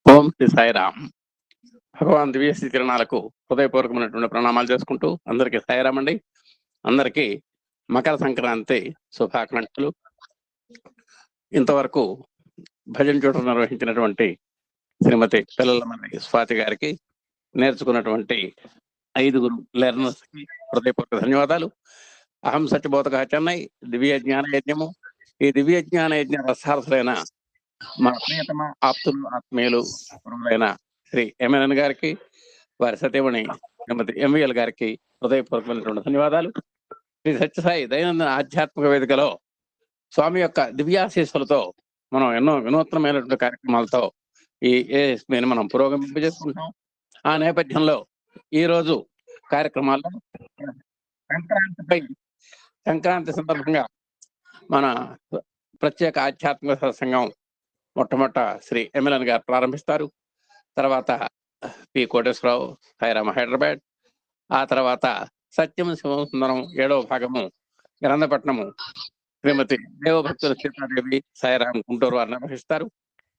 ఓం శ్రీ సాయిరామ్. భగవాన్ దివ్యశ్రీ కిరణాలకు హృదయపూర్వకమైనటువంటి ప్రణామాలు చేసుకుంటూ అందరికీ సాయిరామ్ అండి. అందరికీ మకర సంక్రాంతి శుభాకాంక్షలు. ఇంతవరకు భజన చోట నిర్వహించినటువంటి శ్రీమతి పిల్లలమల్లి స్వాతి గారికి, నేర్చుకున్నటువంటి 5 లెర్నర్స్ కి హృదయపూర్వక ధన్యవాదాలు. అహం సత్యబోధక చెన్నై దివ్య జ్ఞాన యజ్ఞము. ఈ దివ్య జ్ఞాన యజ్ఞ రసారసులైన మా ప్రియతమ ఆప్తులు ఆత్మీయులు గురువులైన శ్రీ ఎంఎన్ఎన్ గారికి, వారి సతీమణి శ్రీమతి ఎంవిఎల్ గారికి హృదయపూర్వకమైనటువంటి ధన్యవాదాలు. శ్రీ సత్యసాయి దైనందిన ఆధ్యాత్మిక వేదికలో స్వామి యొక్క దివ్యాశీస్సులతో మనం ఎన్నో వినూత్నమైనటువంటి కార్యక్రమాలతో ఈ ఏఎస్పీని మనం పురోగమింపజేసుకుంటాం. ఆ నేపథ్యంలో ఈరోజు కార్యక్రమాల్లో సంక్రాంతి సందర్భంగా మన ప్రత్యేక ఆధ్యాత్మిక సత్సంగం మొట్టమొదట శ్రీ ఎంఎల్ఎన్ గారు ప్రారంభిస్తారు. తర్వాత పి కోటేశ్వరరావు సాయిరామ హైదరాబాద్, ఆ తర్వాత సత్యం శివసుందరం 7వ భాగము గ్రంథపట్నము శ్రీమతి దేవభక్తుల సీతాదేవి సాయిరాం గుంటూరు వారు నిర్వహిస్తారు.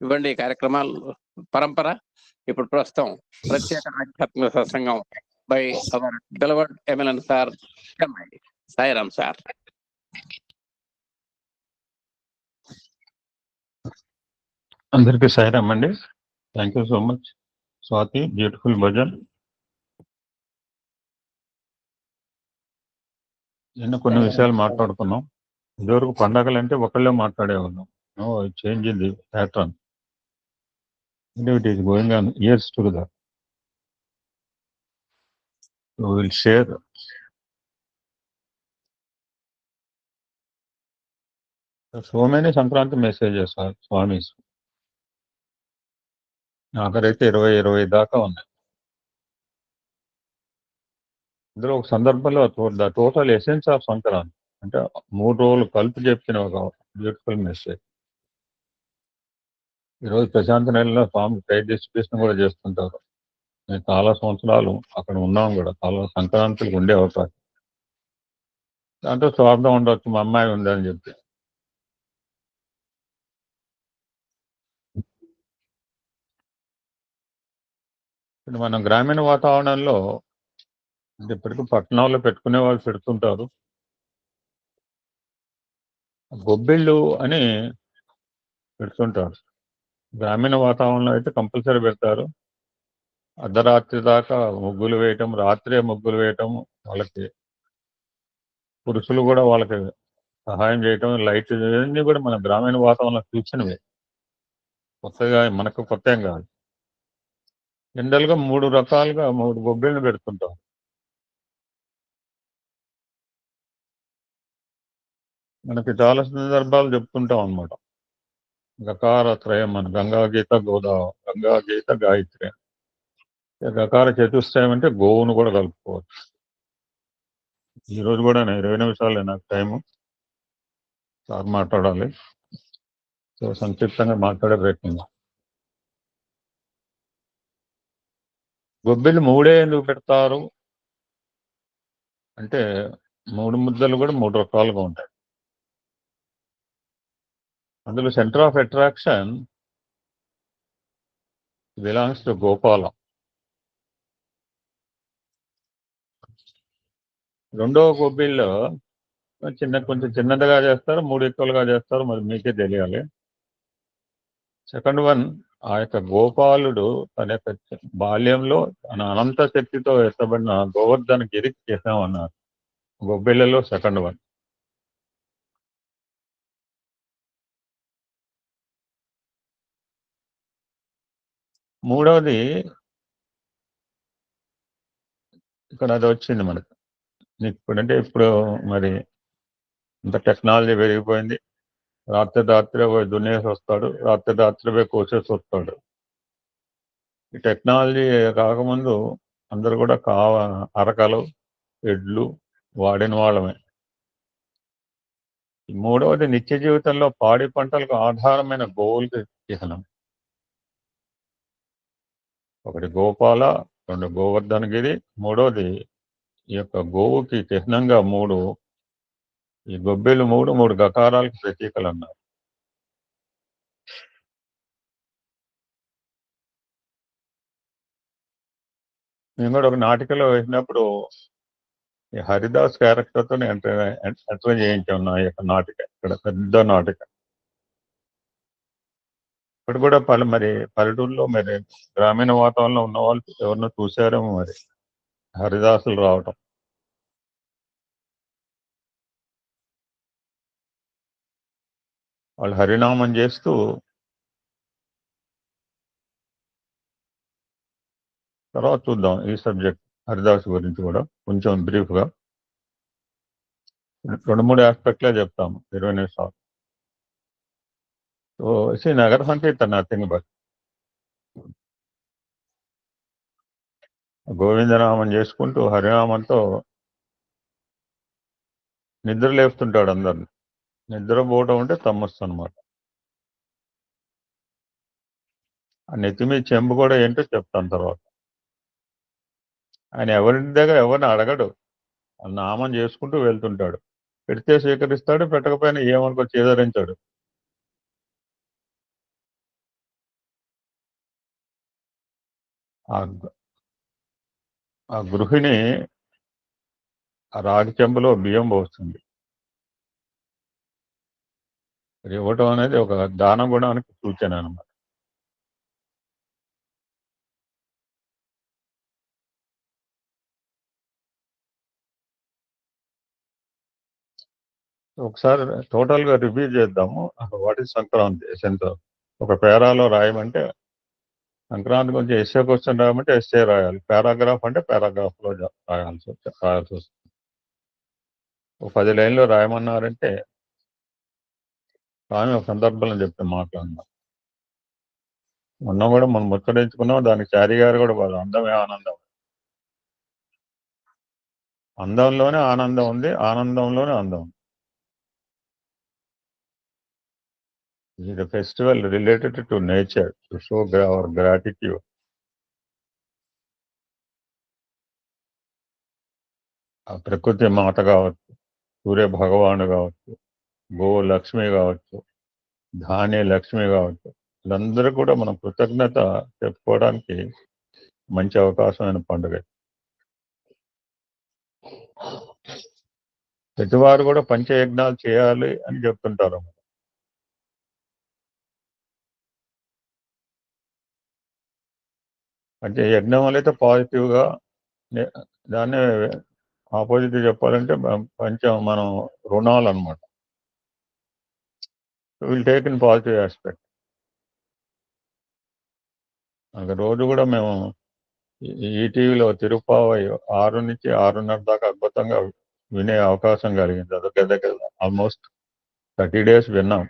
ఇవ్వండి కార్యక్రమాలు పరంపర. ఇప్పుడు ప్రస్తుతం ప్రత్యేక ఆధ్యాత్మిక సత్సంగం by our beloved MLN sir Chennai. Sairam sir. అందరికీ సాయిరామ్ అండి. Thank you so much Swathi, beautiful bhajan. నిన్న కొన్ని విషయాలు మాట్లాడుకున్నాం. ఇదివరకు పండగలు అంటే ఒకళ్ళే మాట్లాడేవాళ్ళం. Change in the pattern. It is going on years together. Will share so many Sankranti messages స్వామీస్. నాకరైతే 20 దాకా ఉన్నాయి. ఇందులో ఒక సందర్భంలో the total essence of Sankranti అంటే 3 రోజులు కలిపి చెప్పిన ఒక బ్యూటిఫుల్ మెసేజ్. ఈరోజు ప్రశాంత నెలలో స్వామి ప్రైజ్ డిస్ట్రిబ్యూషన్ కూడా చేస్తుంటారు. మేము చాలా సంవత్సరాలు అక్కడ ఉన్నాం కూడా, చాలా సంక్రాంతికి ఉండే అవకాశం. దాంట్లో స్వార్థం ఉండొచ్చు, మా అమ్మాయి ఉందని చెప్పి. ఇప్పుడు మనం గ్రామీణ వాతావరణంలో అంటే ఇప్పటికీ పట్టణాల్లో పెట్టుకునే వాళ్ళు పెడుతుంటారు. గొబ్బిళ్ళు అని పెడుతుంటారు. గ్రామీణ వాతావరణంలో అయితే కంపల్సరీ పెడతారు. అర్ధరాత్రి దాకా ముగ్గులు వేయటం, రాత్రే ముగ్గులు వేయటం, వాళ్ళకి పురుషులు కూడా వాళ్ళకి సహాయం చేయటం, లైట్ ఇవన్నీ కూడా మన గ్రామీణ వాతావరణంలో చూసినవే, కొత్తగా మనకు కొత్త ఏం కాదు. జనరల్గా 3 రకాలుగా 3 గొబ్బిళ్ళను పెడుతుంటాం. మనకి చాలా సందర్భాలు చెప్తుంటాం అనమాట. గకార త్రయం అని, గంగా గీత గంగా గీత గాయత్రి. గకార చతుష్టయం అంటే గోవును కూడా కలుపుకోవచ్చు. ఈరోజు కూడా 20 నిమిషాలే నాకు టైము, సార్ మాట్లాడాలి. సో సంక్షిప్తంగా మాట్లాడే ప్రయత్నం. గొబ్బిళ్ళు 3 ఎందుకు పెడతారు అంటే 3 ముద్దలు కూడా 3 రకాలుగా ఉంటాయి. అందులో centre of attraction belongs to Gopalam. రెండవ గొబ్బిళ్ళు కొంచెం చిన్నదిగా చేస్తారు, 3 ఎక్కువలుగా చేస్తారు, మరి మీకే తెలియాలి. సెకండ్ వన్, ఆ యొక్క గోపాలుడు తన యొక్క బాల్యంలో తన అనంత శక్తితో ఎత్తబడిన గోవర్ధన గిరికి చేసామన్నారు. గొబ్బిళ్ళలో సెకండ్ వన్. మూడవది ఇక్కడ అది వచ్చింది మనకు. ఇప్పుడంటే ఇప్పుడు మరి ఇంత టెక్నాలజీ పెరిగిపోయింది. రాత్రి పోయి దున్నేసి వస్తాడు, రాత్రి పోయి కోసేసి వస్తాడు. ఈ టెక్నాలజీ కాకముందు అందరూ కూడా అరకలు, ఎడ్లు వాడిన వాళ్ళమే. మూడవది నిత్య జీవితంలో పాడి పంటలకు ఆధారమైన గోవులకి చిహ్నం. ఒకటి గోపాల, 2 గోవర్ధనగిరి, మూడవది ఈ యొక్క గోవుకి చిహ్నంగా 3 ఈ గొబ్బిళ్ళు 3 గకారాలకు ప్రతీకలు అన్నారు. మేము కూడా ఒక నాటికలో వేసినప్పుడు ఈ హరిదాస్ క్యారెక్టర్తో ఎంటర్ చేయించాం నా యొక్క నాటిక, ఇక్కడ పెద్ద నాటిక. ఇక్కడ కూడా మరి పల్లెటూరులో మరి గ్రామీణ వాతావరణంలో ఉన్న వాళ్ళు ఎవరినో చూసారేమో మరి హరిదాసులు రావటం. వాళ్ళు హరినామం చేస్తూ తర్వాత చూద్దాం ఈ సబ్జెక్ట్ హరిదాస్ గురించి కూడా కొంచెం బ్రీఫ్గా 2-3 ఆస్పెక్ట్లే చెప్తాము 20 నిమిషాలు. సో నగర సంకీర్తన నథింగ్ బట్ గోవిందనామం చేసుకుంటూ హరినామంతో నిద్ర లేపుతుంటాడు అందరిని. నిద్రపోవటం అంటే తమ్మస్సు అనమాట. ఆ నెత్తిమీ చెంబు కూడా ఏంటో చెప్తాను తర్వాత. ఆయన ఎవరి దగ్గర ఎవరిని అడగడు, నామం చేసుకుంటూ వెళ్తుంటాడు. పెడితే స్వీకరిస్తాడు, పెట్టకపోయినా ఏమనుకో చేదరించాడు. ఆ గృహిణి ఆ రాగి చెంబులో బియ్యం పోస్తుంది. ఇవ్వటం అనేది ఒక దాన గుణానికి సూచన అనమాట. ఒకసారి టోటల్గా రివ్యూ చేద్దాము. What is Sankranti essence. ఒక పేరాలో రాయమంటే సంక్రాంతి గురించి ఎస్ఏ క్వశ్చన్ రాయమంటే ఎస్ఏ రాయాలి, పారాగ్రాఫ్ అంటే పారాగ్రాఫ్లో రాయాల్సి వస్తుంది. ఒక 10 లైన్లో రాయమన్నారంటే స్వామి ఒక సందర్భంలో చెప్తే మాట్లాడినాం. మొన్న కూడా మనం ముచ్చరించుకున్నాం. దానికి చారి గారు కూడా వాళ్ళు అందమే ఆనందం, అందంలోనే ఆనందం ఉంది, ఆనందంలోనే అందం ఉంది. ఇది festival related to nature to show hour gratitude. ఆ ప్రకృతి మాత కావచ్చు, సూర్య భగవాను కావచ్చు, గో లక్ష్మి కావచ్చు, ధాన్య లక్ష్మి కావచ్చు, వీళ్ళందరూ కూడా మనం కృతజ్ఞత చెప్పుకోవడానికి మంచి అవకాశమైన పండుగ. ప్రతివారు కూడా పంచయజ్ఞాలు చేయాలి అని చెప్తుంటారు. అంటే యజ్ఞం వల్ల పాజిటివ్గా, దాన్ని ఆపోజిట్ చెప్పాలంటే మనం రుణాలు అనమాట. Will take in positive aspect. రోజు కూడా మేము ఈటీవీలో తిరుపావై 6 నుంచి 6:30 దాకా అద్భుతంగా వినే అవకాశం కలిగింది. దగ్గర ఆల్మోస్ట్ 30 days విన్నాం,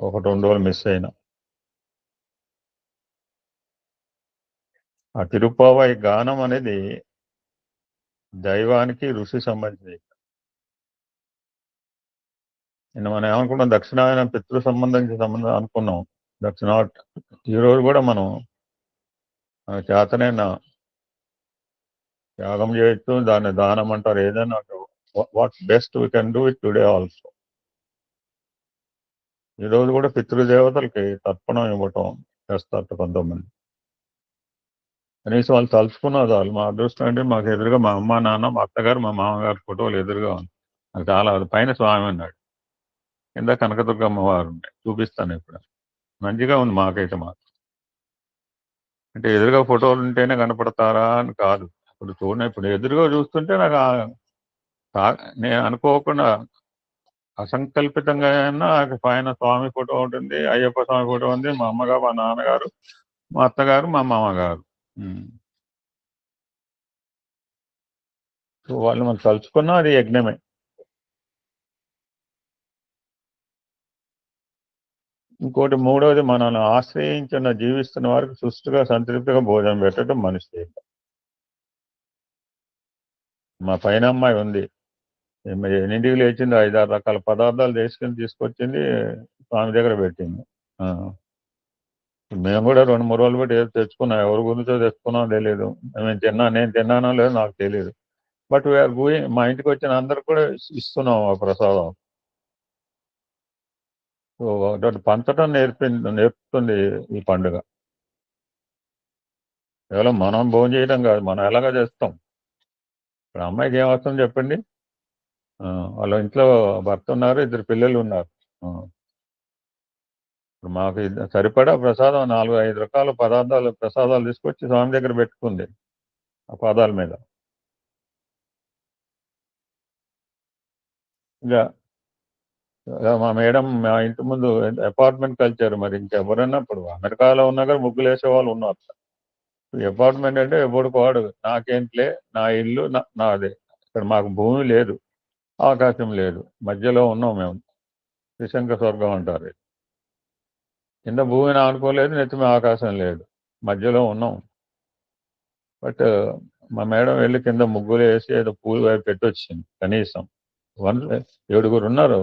1-2 రోజులు మిస్ అయినా. ఆ తిరుపావై గానం అనేది దైవానికి ఋషి సంబంధించింది. మనం ఏమనుకున్నాం, దక్షిణాయన పితృ సంబంధం అనుకున్నాం. నాట్. ఈరోజు కూడా మనం చేతనైనా త్యాగం చేయొచ్చు, దాన్ని దానం అంటారు, ఏదైనా. What best we can do it today also. ఈరోజు కూడా పితృదేవతలకి తర్పణం ఇవ్వటం చేస్తారు కొంతమంది. కనీసం వాళ్ళు తలుచుకున్నది వాళ్ళు. మా అదృష్టం అంటే మాకు ఎదురుగా మా అమ్మ, నాన్న, మా అత్తగారు, మా మామగారు ఫోటోలు ఎదురుగా ఉంది. నాకు చాలా పైన స్వామి ఉన్నాడు, కింద కనకదుర్గమ్మ వారు ఉన్నాయి. చూపిస్తాను ఇప్పుడు. మంచిగా ఉంది మాకైతే. అంటే ఎదురుగా ఫోటోలు ఉంటేనే కనపడతారా అని కాదు. ఇప్పుడు ఎదురుగా చూస్తుంటే నాకు నేను అనుకోకుండా అసంకల్పితంగా పైన స్వామి ఫోటో ఉంటుంది, అయ్యప్ప స్వామి ఫోటో ఉంది, మా అమ్మగారు, మా నాన్నగారు, మా అత్తగారు, మా మామగారు. సో వాళ్ళు మనం తలుచుకున్నా అది యజ్ఞమే. ఇంకోటి మూడవది, మనల్ని ఆశ్రయించిన జీవిస్తున్న వారికి సుష్టిగా సంతృప్తిగా భోజనం పెట్టడం మనిషి. మా పైన అమ్మాయి ఉంది, ఎన్నింటికి లేచింది, 5-6 రకాల పదార్థాలు తీసుకొచ్చింది, స్వామి దగ్గర పెట్టింది. మేము కూడా 2-3 రోజులు బట్టి ఏదో తెచ్చుకున్నాం. ఎవరి గురించో తెచ్చుకున్నాం తెలియదు. నేను తిన్నానో లేదో నాకు తెలియదు. But we are going. మా ఇంటికి వచ్చిన అందరికి కూడా ఇస్తున్నాం ఆ ప్రసాదం. సో పంచడం నేర్పుతుంది ఈ పండుగ. కేవలం మనం భోజనం చేయడం కాదు, మనం ఎలాగ చేస్తాం. ఇప్పుడు అమ్మాయికి ఏం వస్తుంది చెప్పండి? వాళ్ళ ఇంట్లో భర్త ఉన్నారు, 2 పిల్లలు ఉన్నారు. ఇప్పుడు మాకు సరిపడా ప్రసాదం 4-5 రకాల ప్రసాదాలు తీసుకొచ్చి స్వామి దగ్గర పెట్టుకుంది ఆ పాదాల మీద. ఇంకా మా మేడం మా ఇంటి ముందు అపార్ట్మెంట్ కల్చర్. మరి ఇంకెవరన్నా ఇప్పుడు అమెరికాలో ఉన్నా కానీ ముగ్గులు వేసే వాళ్ళు ఉన్నారు. అపార్ట్మెంట్ అంటే ఎప్పుడు వాడు నాకేంట్లే, నా ఇల్లు నాదే. ఇక్కడ మాకు భూమి లేదు, ఆకాశం లేదు, మధ్యలో ఉన్నాం మేము. త్రిశంక స్వర్గం అంటారు. కింద భూమిని ఆనుకోలేదు, నెత్తిమి ఆకాశం లేదు, మధ్యలో ఉన్నాం. బట్ మా మేడం వెళ్ళి కింద ముగ్గులు వేసి ఏదో పూలు పెట్టొచ్చింది. కనీసం 7 ఉన్నారు.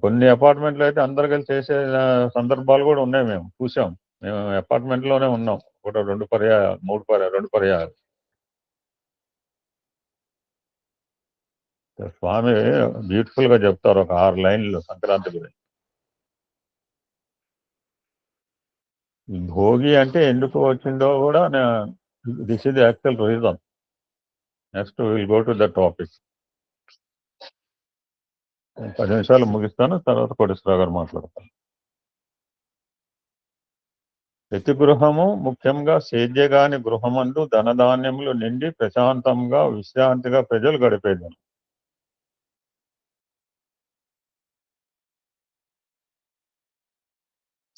కొన్ని అపార్ట్మెంట్లు అయితే అందరు కలిసి చేసే సందర్భాలు కూడా ఉన్నాయి. మేము చూసాం. మేము అపార్ట్మెంట్ లోనే ఉన్నాం. ఒక 2 పర్యాయాలు 2 పర్యాయాలు. స్వామి బ్యూటిఫుల్ గా చెప్తారు ఒక 6 లైన్లు సంక్రాంతి గురించి. భోగి అంటే ఎందుకు వచ్చిందో కూడా this is the actual reason. Next will go to the topic. 10 నిమిషాలు ముగిస్తాను, తర్వాత కోటేశ్వరరావు గారు మాట్లాడతాను. ప్రతి గృహము, ముఖ్యంగా సేద్యగాని గృహమందు ధనధాన్యములు నిండి ప్రశాంతంగా విశ్రాంతిగా ప్రజలు గడిపేదాన్ని.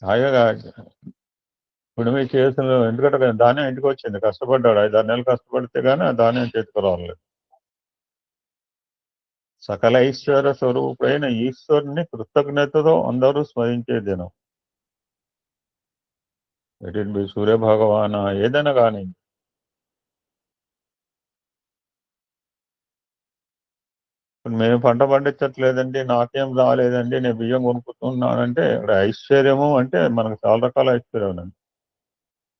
హాయిగా ఇప్పుడు మీ చేతులు, ఎందుకంటే ధాన్యం ఇంటికి వచ్చింది, కష్టపడ్డాడు. 5-6 నెలలు కష్టపడితే గానీ ఆ ధాన్యం చేతికి రాలేదు. సకల ఐశ్వర్య స్వరూపుడైన ఈశ్వరుని కృతజ్ఞతతో అందరూ స్మరించే దినం. ఇట్ బి సూర్య భగవాన ఏదైనా కానీ. మేము పంట పండించట్లేదండి, నాకేం రాలేదండి, నేను బియ్యం కొనుక్కుంటున్నానంటే ఇక్కడ ఐశ్వర్యము అంటే మనకు చాలా రకాల ఐశ్వర్యం ఉంది.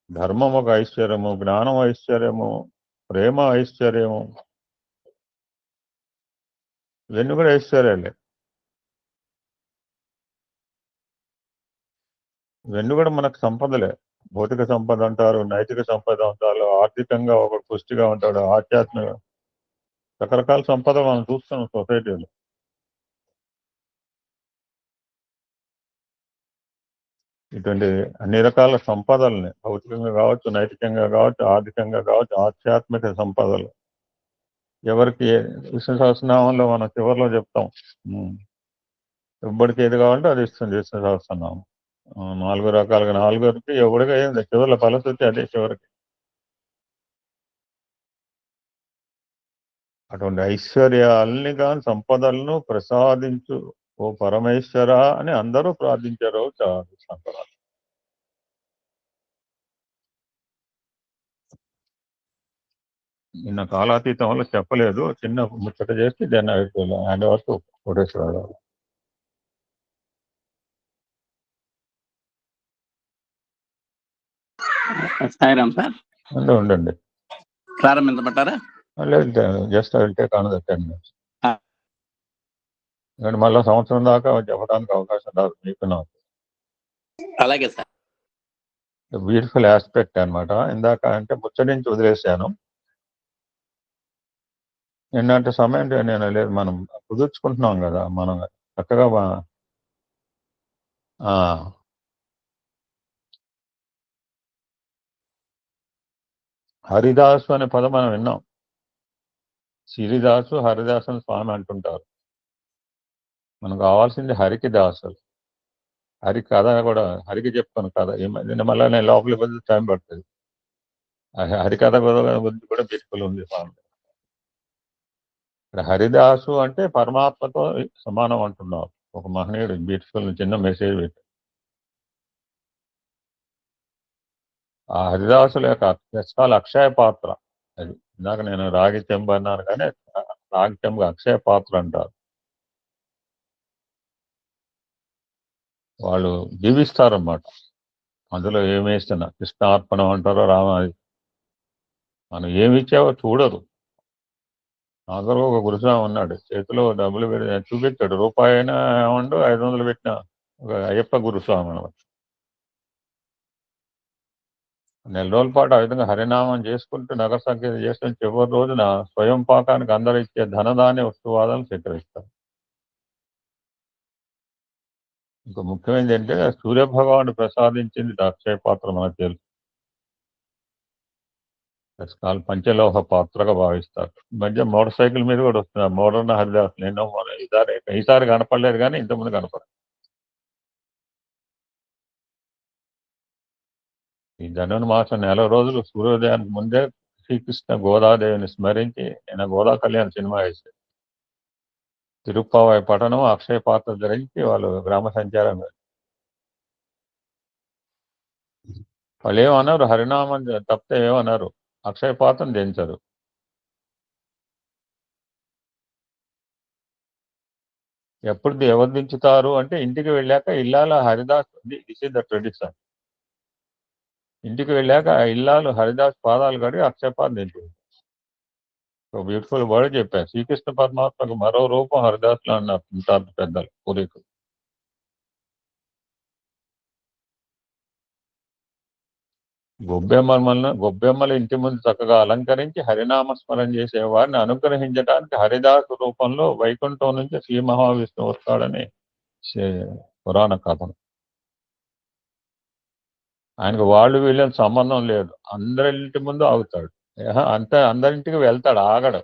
ధర్మం ఒక ఐశ్వర్యము, జ్ఞానం ఐశ్వర్యము, ప్రేమ ఐశ్వర్యము, ఇవన్నీ కూడా ఐశ్వర్యాలే. ఇవన్నీ కూడా మనకు సంపదలే. భౌతిక సంపద అంటారు, నైతిక సంపద అంటారు, ఆర్థికంగా ఒక పుష్టిగా ఉంటాడు, ఆధ్యాత్మిక రకరకాల సంపద మనం చూస్తున్నాం సొసైటీలో. ఇటువంటి అన్ని రకాల సంపదల్ని, భౌతికంగా కావచ్చు, నైతికంగా కావచ్చు, ఆర్థికంగా కావచ్చు, ఆధ్యాత్మిక సంపదలు ఎవరికి విష్ణు సహస్రనామంలో మనం చివరిలో చెప్తాం. ఎవ్వడికి ఏది కావాలంటే అది ఇస్తుంది విష్ణు సహస్రనామం. 4 రకాలుగా 4కి ఎవడిగా ఏంది చివరిలో ఫలశ్రుతి అదే చివరికి. అటువంటి ఐశ్వర్యాలని కానీ సంపదలను ప్రసాదించు ఓ పరమేశ్వర అని అందరూ ప్రార్థించారు సంపద. నిన్న కాలాతీతం వల్ల చెప్పలేదు, చిన్న ముచ్చట చేసి దాన్ని hand over to Koteswararao. Sairam sir, ఉండండి, ప్రారంభించమంటారా? లేదు, just I will take another 10 minutes. ఎందుకంటే మళ్ళీ సంవత్సరం దాకా చెప్పడానికి అవకాశం రాదు మీకు నాకు. అలాగే సార్. బ్యూటిఫుల్ ఆస్పెక్ట్ అనమాట. ఇందాక అంటే ముచ్చటించి వదిలేశాను. నిన్నటి సమయం నేను లేదు, మనం కుదుర్చుకుంటున్నాం కదా, మనం చక్కగా హరిదాసు అనే పదం మనం విన్నాం. సిరిదాసు, హరిదాసు అని స్వామి అంటుంటారు. మనకు కావాల్సింది హరికి దాసులు. హరి కథ కూడా హరికి చెప్తాను కథ. ఈ మధ్యన మళ్ళీ నేను లోపలికి వచ్చి టైం పడుతుంది. హరికథ గురించి కూడా బ్యూటిఫుల్ ఉంది స్వామి. ఇక్కడ హరిదాసు అంటే పరమాత్మతో సమానం అంటున్నారు. ఒక మహనీయుడు బ్యూటిఫుల్ చిన్న మెసేజ్ పెట్టి ఆ హరిదాసుల యొక్క పుస్తకాలు అక్షయ పాత్ర. అది ఇందాక నేను రాగి చెంబు అన్నాను, కానీ రాగి చెంబు అక్షయ పాత్ర అంటారు. వాళ్ళు జీవిస్తారన్నమాట. అందులో ఏమేస్తున్నా కృష్ణార్పణం అంటారో రామాది, మనం ఏమిచ్చావో చూడరు. నాగరు ఒక గురుస్వామి ఉన్నాడు, చేతిలో డబ్బులు పెట్టి చూపించాడు, రూపాయి అయినా ఏమండు 500 పెట్టిన ఒక అయ్యప్ప గురుస్వామి అనమాట. నెల రోజుల పాటు ఆ విధంగా హరినామం చేసుకుంటూ నగర సంకీర్తన చేస్తున్న చివరి రోజున స్వయం పాకానికి అందరూ ఇచ్చే ధనధాన్య వస్తువాదాలు స్వీకరిస్తారు. ఇంకా ముఖ్యమైనది ఏంటంటే సూర్యభగవానుడు ప్రసాదించింది అక్షయ పాత్ర మనకు తెలుసు. రసకాలు పంచలోహ పాత్రగా భావిస్తారు. ఈ మధ్య మోటార్ సైకిల్ మీద కూడా వస్తున్నారు మోడర్న్ హరిదాసులు. ఎన్నో ఈసారి కనపడలేదు కానీ ఇంతకుముందు కనపడదు. ఈ ధనుర్మాసం నెల రోజులు సూర్యోదయానికి ముందే శ్రీకృష్ణ గోదాదేవిని స్మరించి నేను గోదా కళ్యాణ్ సినిమా వేశారు. తిరుప్పావై పఠనం అక్షయ పాత్ర ధరించి వాళ్ళు గ్రామ సంచారం. వాళ్ళు ఏమన్నారు, హరినామం తప్పితే ఏమన్నారు, అక్షయ పాత్రను దించరు. ఎప్పుడు ఎవరు దించుతారు అంటే ఇంటికి వెళ్ళాక ఇల్లాల Haridas, this is the tradition. ఇంటికి వెళ్ళాక ఇల్లాలు హరిదాస్ పాదాలు కడిగి అక్షయ పాత్ర దించారు. బ్యూటిఫుల్ వర్డ్ చెప్పారు. శ్రీకృష్ణ పరమాత్మకు మరో రూపం హరిదాసులు అన్నారు పెద్దలు పూర్వీకులు. గొబ్బెమ్మల ఇంటి ముందు చక్కగా అలంకరించి హరినామస్మరణ చేసే వారిని అనుగ్రహించడానికి హరిదాసు రూపంలో వైకుంఠం నుంచి శ్రీ మహావిష్ణువు వస్తాడని పురాణ కథనం. ఆయనకు వాళ్ళు వీళ్ళని సంబంధం లేదు, అందరి ఇంటి ముందు ఆగుతాడు. అంతే, అందరింటికి వెళ్తాడు, ఆగడు.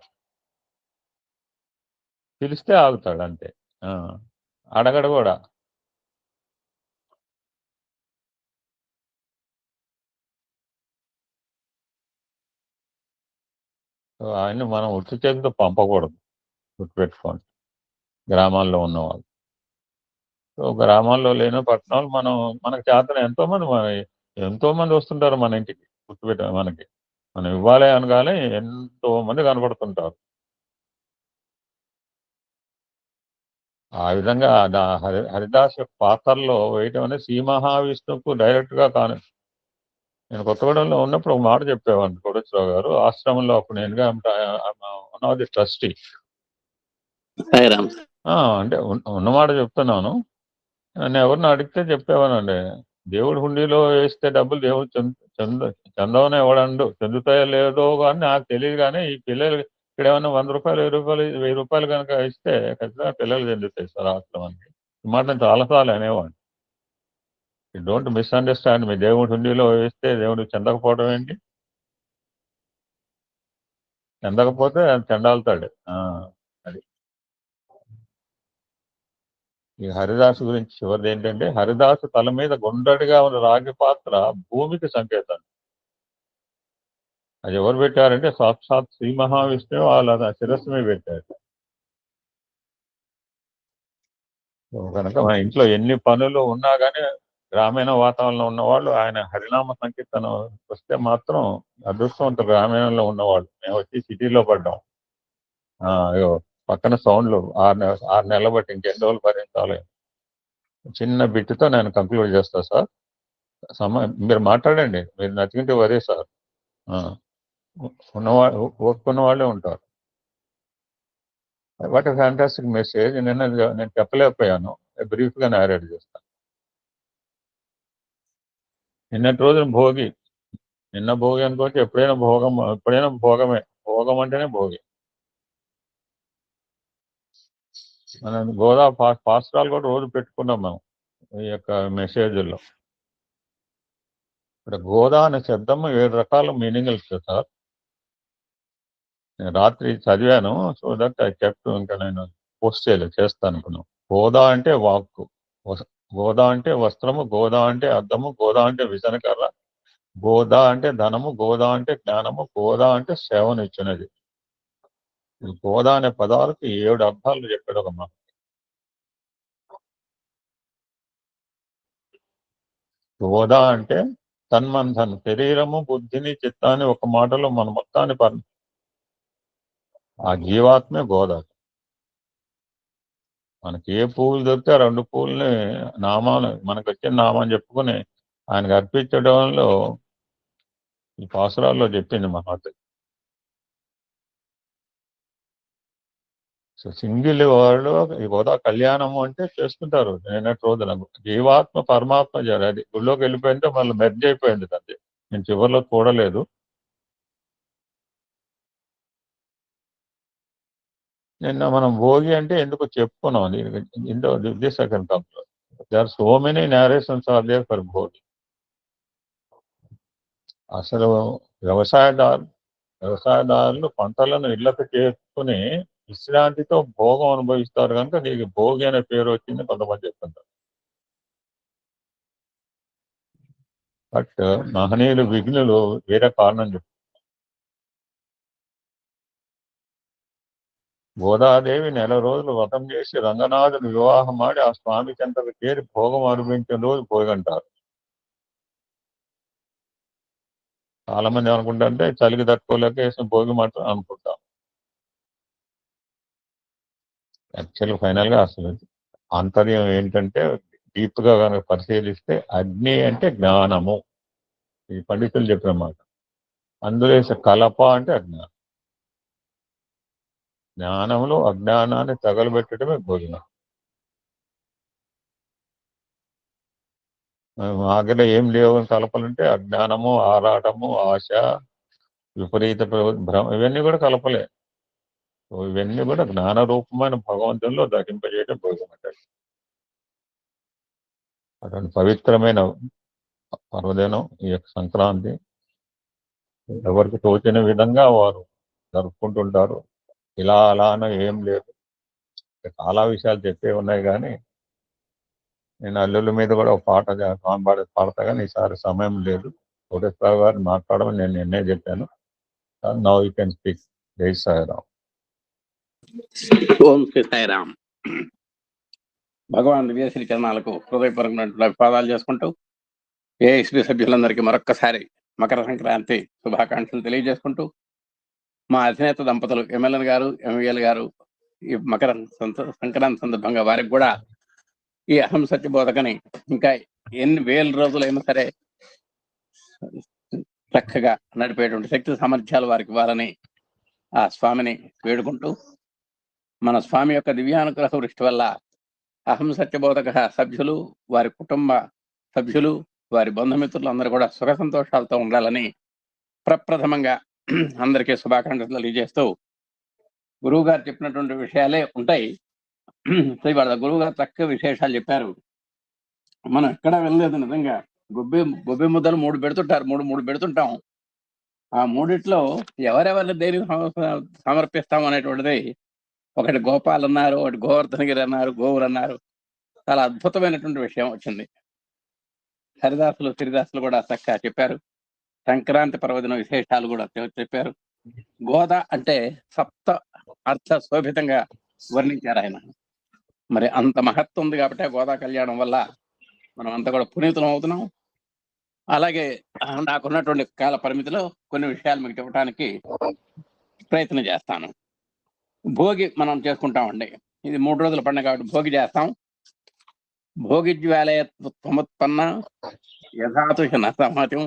పిలిస్తే ఆగుతాడు అంతే, అడగడు కూడా. ఆయన్ని మనం ఉత్తి చేతితో పంపకూడదు, గుర్తుపెట్టుకోండి. గ్రామాల్లో ఉన్నవాళ్ళు, గ్రామాల్లో లేని పట్టణాలు మనకు చేతన ఎంతో మంది వస్తుంటారు మన ఇంటికి. మనకి మనం ఇవ్వాలి అనగానే ఎంతో మంది కనపడుతుంటారు. ఆ విధంగా హరిదాస్ పాత్రలో వేయటం అనేది శ్రీ మహావిష్ణువుకు డైరెక్ట్ గా కాను. నేను కొత్తగూడెంలో ఉన్నప్పుడు ఒక మాట చెప్పేవాడిని కోటేశ్వరరావు గారు, ఆశ్రమంలో అప్పుడు నేనుగా వన్ ఆఫ్ ది ట్రస్టీ. అంటే ఉన్నమాట చెప్తున్నాను. నన్ను ఎవరిని అడిగితే చెప్పేవానండి, దేవుడు హుండీలో వేస్తే డబ్బులు దేవుడు చందవనే ఇవ్వడండు, చెందుతాయో లేదో కానీ నాకు తెలియదు. కానీ ఈ పిల్లలు ఇక్కడ ఏమన్నా 100 రూపాయలు 1000 రూపాయలు కనుక ఇస్తే ఖచ్చితంగా పిల్లలు చెందుతాయి సార్ ఆశ్రమానికి. ఈ మాట నేను చాలాసార్లు అనేవాడిని. Don't misunderstand me. దేవుడు హుండీలో వేస్తే దేవుడు చెందకపోవడం ఏంటి? చెందకపోతే చెండాలుతాడు. అది ఈ హరిదాసు గురించి చివరిది ఏంటంటే, హరిదాసు తల మీద గుండ్రటిగా ఉన్న రాగి పాత్ర భూమికి సంకేతం. అది ఎవరు పెట్టారంటే సాక్షాత్ శ్రీ మహావిష్ణువు వాళ్ళ శిరస్సు మీద పెట్టారు. కనుక మన ఇంట్లో ఎన్ని పనులు ఉన్నా కానీ గ్రామీణ వాతావరణంలో ఉన్నవాళ్ళు ఆయన హరినామ సంకీర్తన వస్తే మాత్రం అదృష్టవంతులు. గ్రామీణంలో ఉన్నవాళ్ళు. మేము వచ్చి సిటీలో పడ్డాం. పక్కన సౌండ్లు 6 నెలల బట్టి ఇంకెన్ని రోజులు భరించాలి. చిన్న బిట్తో నేను కంక్లూడ్ చేస్తా సార్. మీరు మాట్లాడండి, మీరు నచ్చుకుంటే వరే సార్. ఒప్పుకున్న వాళ్ళే ఉంటారు. What a fantastic message. నేను చెప్పలేకపోయాను, బ్రీఫ్ గా నారేట్ చేస్తాను. నిన్నటి రోజున భోగి. నిన్న భోగి అనుకోవచ్చు, ఎప్పుడైనా భోగమే. భోగం అంటేనే భోగి. మనం గోదా పాస్ట్రాలు కూడా రోజు పెట్టుకున్నాం మనం ఈ యొక్క మెసేజ్లో. ఇక్కడ గోదా అనే శబ్దం 7 రకాల మీనింగ్లు ఇస్తుంది సార్. నేను రాత్రి చదివాను, సో దట్ ఐ కెప్ట్. ఇంకా నేను పోస్ట్ చేస్తాను అనుకున్నాను. గోదా అంటే వాక్కు, గోదా అంటే వస్త్రము, గోదా అంటే అద్దము, గోదా అంటే విజనకర్ర, గోదా అంటే ధనము, గోదా అంటే జ్ఞానము, గోదా అంటే సేవనిచ్చినది. గోదా అనే పదాలకు 7 అర్థాలు చెప్పాడు ఒక మాట. గోదా అంటే తన్మంధన్, శరీరము, బుద్ధిని, చిత్తాన్ని ఒక మాటలో మన మొత్తాన్ని ఆ జీవాత్మే గోదా. మనకి ఏ పువ్వులు దొరికితే ఆ 2 పువ్వుల్ని నామాలు మనకు వచ్చిన నామాన్ని చెప్పుకుని ఆయనకు అర్పించడంలో ఈ పాసురాల్లో చెప్పింది మహాత్మ. సో సింగిల్ వాళ్ళు ఈ గోదా కళ్యాణము అంటే చేసుకుంటారు. నిన్నటి రోజున జీవాత్మ పరమాత్మ అది గుళ్ళోకి వెళ్ళిపోయింటే మళ్ళీ మెర్జ్ అయిపోయింది అది. నేను చివరిలో చూడలేదు. నిన్న మనం భోగి అంటే ఎందుకో చెప్పుకున్నాం. This I can conclude. There are so many narrations are there for Bhogi. అసలు వ్యవసాయదారులు పంటలను ఇళ్లకు చేసుకుని విశ్రాంతితో భోగం అనుభవిస్తారు కనుక దీనికి భోగి అనే పేరు వచ్చింది కొంతమంది చెప్తుంటారు. బట్ మహనీయులు విఘ్నులు వేరే కారణం చెప్తారు. గోదాదేవి నెల రోజులు వ్రతం చేసి రంగనాథుని వివాహం ఆడి ఆ స్వామి చెంతకు చేరి భోగం అనుభవించిన రోజు భోగి అంటారు. చాలా మంది అనుకుంటారంటే చలికి తట్టుకోలేక వేసిన భోగి మాత్రం అనుకుంటాం. యాక్చువల్ ఫైనల్ గా అసలు ఆంతర్యం ఏంటంటే డీప్ గా కనుక పరిశీలిస్తే అగ్ని అంటే జ్ఞానము. ఈ పండితులు చెప్పిన మాట. అందులో కలప అంటే అజ్ఞానం. జ్ఞానంలో అజ్ఞానాన్ని తగలబెట్టడమే భోజనం. ఆగలో ఏం లేవు కలపలంటే అజ్ఞానము, ఆరాటము, ఆశ, విపరీత భ్రమ, ఇవన్నీ కూడా కలపలే. ఇవన్నీ కూడా జ్ఞాన రూపమైన భగవంతుల్లో దహింపజేయడం భోజనం అంటే. అటువంటి పవిత్రమైన పర్వదినం ఈ యొక్క సంక్రాంతి. ఎవరికి తోచిన విధంగా వారు జరుపుకుంటుంటారు. ఇలా అలానో ఏం లేదు. చాలా విషయాలు చెప్పే ఉన్నాయి కానీ నేను అల్లుల మీద కూడా ఒక పాట పాడతా కానీ ఈసారి సమయం లేదు. కోటేశ్వరరావు గారు మాట్లాడమని నేను నిన్నే చెప్పాను. Now you can speak. జై సాయిరామ్. ఓం శ్రీ సాయిరామ్. భగవాన్ దివ్యశ్రీ చరణాలకు హృదయపూర్వకమైన పాదాలు చేసుకుంటూ ఏఎస్పీ సభ్యులందరికీ మరొక్కసారి మకర సంక్రాంతి శుభాకాంక్షలు తెలియజేసుకుంటూ మా అధినేత దంపతులు ఎమ్మెల్యే గారు, ఎంవీఎల్ గారు ఈ మకర సంక్రాంతి సందర్భంగా వారికి కూడా ఈ అహం సత్యబోధకని ఇంకా ఎన్ని వేల రోజులైనా సరే చక్కగా నడిపేటువంటి శక్తి సామర్థ్యాలు వారికి ఇవ్వాలని ఆ స్వామిని వేడుకుంటూ మన స్వామి యొక్క దివ్యానుగ్రహ వృష్టి వల్ల అహం సత్యబోధక సభ్యులు, వారి కుటుంబ సభ్యులు, వారి బంధుమిత్రులు అందరూ కూడా సుఖ సంతోషాలతో ఉండాలని ప్రప్రథమంగా అందరికీ శుభాకాంక్షలు తెలియజేస్తూ గురువు గారు చెప్పినటువంటి విషయాలే ఉంటాయి. ఇవాళ గురువు గారు చక్కగా విశేషాలు చెప్పారు. మనం ఎక్కడా వెళ్ళలేదు. నిజంగా గొబ్బె ముద్దలు 3 పెడుతుంటారు, మూడు పెడుతుంటాం. ఆ మూడిట్లో ఎవరెవరిని దేనికి సమర్పిస్తాం అనేటువంటిది, ఒకటి గోపాల్ అన్నారు, ఒకటి గోవర్ధనగిరి అన్నారు, గోవులు అన్నారు. చాలా అద్భుతమైనటువంటి విషయం వచ్చింది. హరిదాసులు సిరిదాసులు కూడా చక్కగా చెప్పారు. సంక్రాంతి పర్వదిన విశేషాలు కూడా చెప్పారు. గోద అంటే సప్త అర్థ శోభితంగా వర్ణించారు ఆయన. మరి అంత మహత్వం ఉంది కాబట్టి గోదా కళ్యాణం వల్ల మనం అంతా కూడా పునీతులం అవుతున్నాం. అలాగే నాకున్నటువంటి కాల పరిమితిలో కొన్ని విషయాలు మీకు చెప్పడానికి ప్రయత్నం చేస్తాను. భోగి మనం చేసుకుంటామండి. ఇది 3 రోజుల పండుగ కాబట్టి భోగి చేస్తాం. భోగి జ్వాలయ సముత్పన్న యథాతు నసమతిం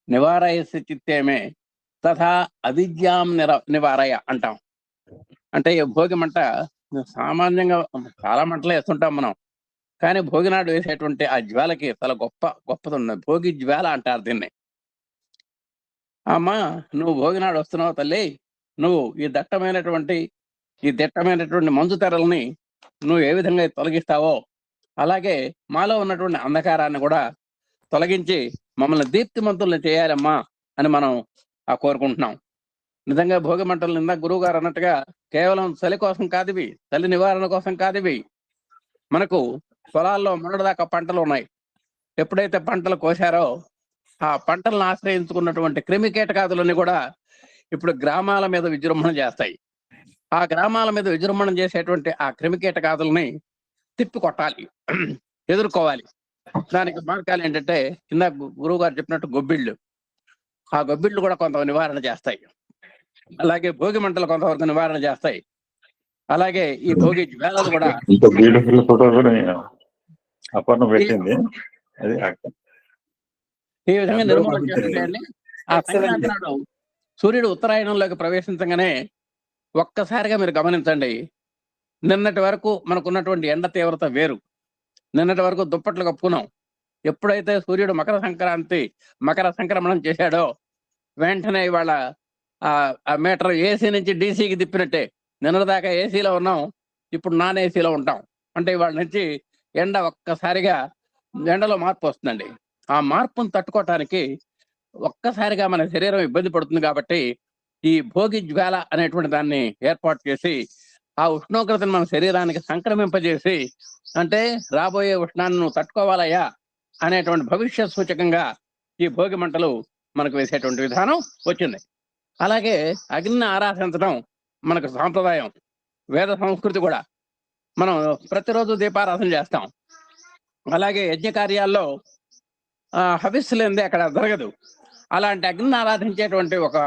నివారయసి చిత్తేమే తథా అవిద్యాం నివారయ అంటాం. అంటే భోగి మంట సామాన్యంగా చాలా మంటలు వేస్తుంటాం మనం, కానీ భోగినాడు వేసేటువంటి ఆ జ్వాలకి చాలా గొప్పది ఉన్నది. భోగి జ్వాల అంటారు దీన్ని. అమ్మా, నువ్వు భోగినాడు వస్తున్నావు తల్లి, నువ్వు ఈ దిట్టమైనటువంటి మంచు తెరల్ని నువ్వు ఏ విధంగా తొలగిస్తావో అలాగే మాలో ఉన్నటువంటి అంధకారాన్ని కూడా తొలగించి మమ్మల్ని దీప్తిమంతుల్ని చేయాలమ్మా అని మనం కోరుకుంటున్నాం. నిజంగా భోగి మంటలు నిందా గురువు గారు అన్నట్టుగా కేవలం చలి కోసం కాదివి, చలి నివారణ కోసం కాదివి. మనకు పొలాల్లో మొన్నటిదాకా పంటలు ఉన్నాయి. ఎప్పుడైతే పంటలు కోసారో ఆ పంటలను ఆశ్రయించుకున్నటువంటి క్రిమి కీటకాదులన్నీ కూడా ఇప్పుడు గ్రామాల మీద విజృంభణ చేస్తాయి. ఆ గ్రామాల మీద విజృంభణ చేసేటువంటి ఆ క్రిమి కీటకాదులని తిప్పి కొట్టాలి, ఎదుర్కోవాలి. దానికి మార్గాలు ఏంటంటే కింద గురువు గారు చెప్పినట్టు గొబ్బిళ్ళు. ఆ గొబ్బిళ్ళు కూడా కొంత నివారణ చేస్తాయి. అలాగే భోగి మంటలు కొంతవరకు నివారణ చేస్తాయి. అలాగే ఈ భోగి జ్వాలలు కూడా ఈ విధంగా నిర్మూలన చేస్తాయండి. ఆ సంక్రాంతి నాడు సూర్యుడు ఉత్తరాయణంలోకి ప్రవేశించగానే ఒక్కసారిగా మీరు గమనించండి, నిన్నటి వరకు మనకున్నటువంటి ఎండ తీవ్రత వేరు. నిన్నటి వరకు దుప్పట్లు కప్పుకున్నాం, ఎప్పుడైతే సూర్యుడు మకర సంక్రమణం చేశాడో వెంటనే ఇవాళ ఆ మీటర్ ఏసీ నుంచి డీసీకి తిప్పినట్టే. నిన్నటిదాకా ఏసీలో ఉన్నాం, ఇప్పుడు నాన్ ఏసీలో ఉంటాం. అంటే ఇవాళ నుంచి ఎండ ఒక్కసారిగా ఎండలో మార్పు వస్తుందండి. ఆ మార్పును తట్టుకోవటానికి ఒక్కసారిగా మన శరీరం ఇబ్బంది పడుతుంది కాబట్టి ఈ భోగి జ్వాల అనేటువంటి దాన్ని ఏర్పాటు చేసి ఆ ఉష్ణోగ్రతను మన శరీరానికి సంక్రమింపజేసి, అంటే రాబోయే ఉష్ణాన్ని నువ్వు తట్టుకోవాలయ్యా అనేటువంటి భవిష్యత్ సూచకంగా ఈ భోగి మంటలు మనకు వేసేటువంటి విధానం వచ్చింది. అలాగే అగ్నిని ఆరాధించడం మనకు సాంప్రదాయం, వేద సంస్కృతి కూడా. మనం ప్రతిరోజు దీపారాధన చేస్తాం. అలాగే యజ్ఞ కార్యాల్లో హవిస్సు లేనిదే అక్కడ జరగదు. అలాంటి అగ్నిని ఆరాధించేటువంటి ఒక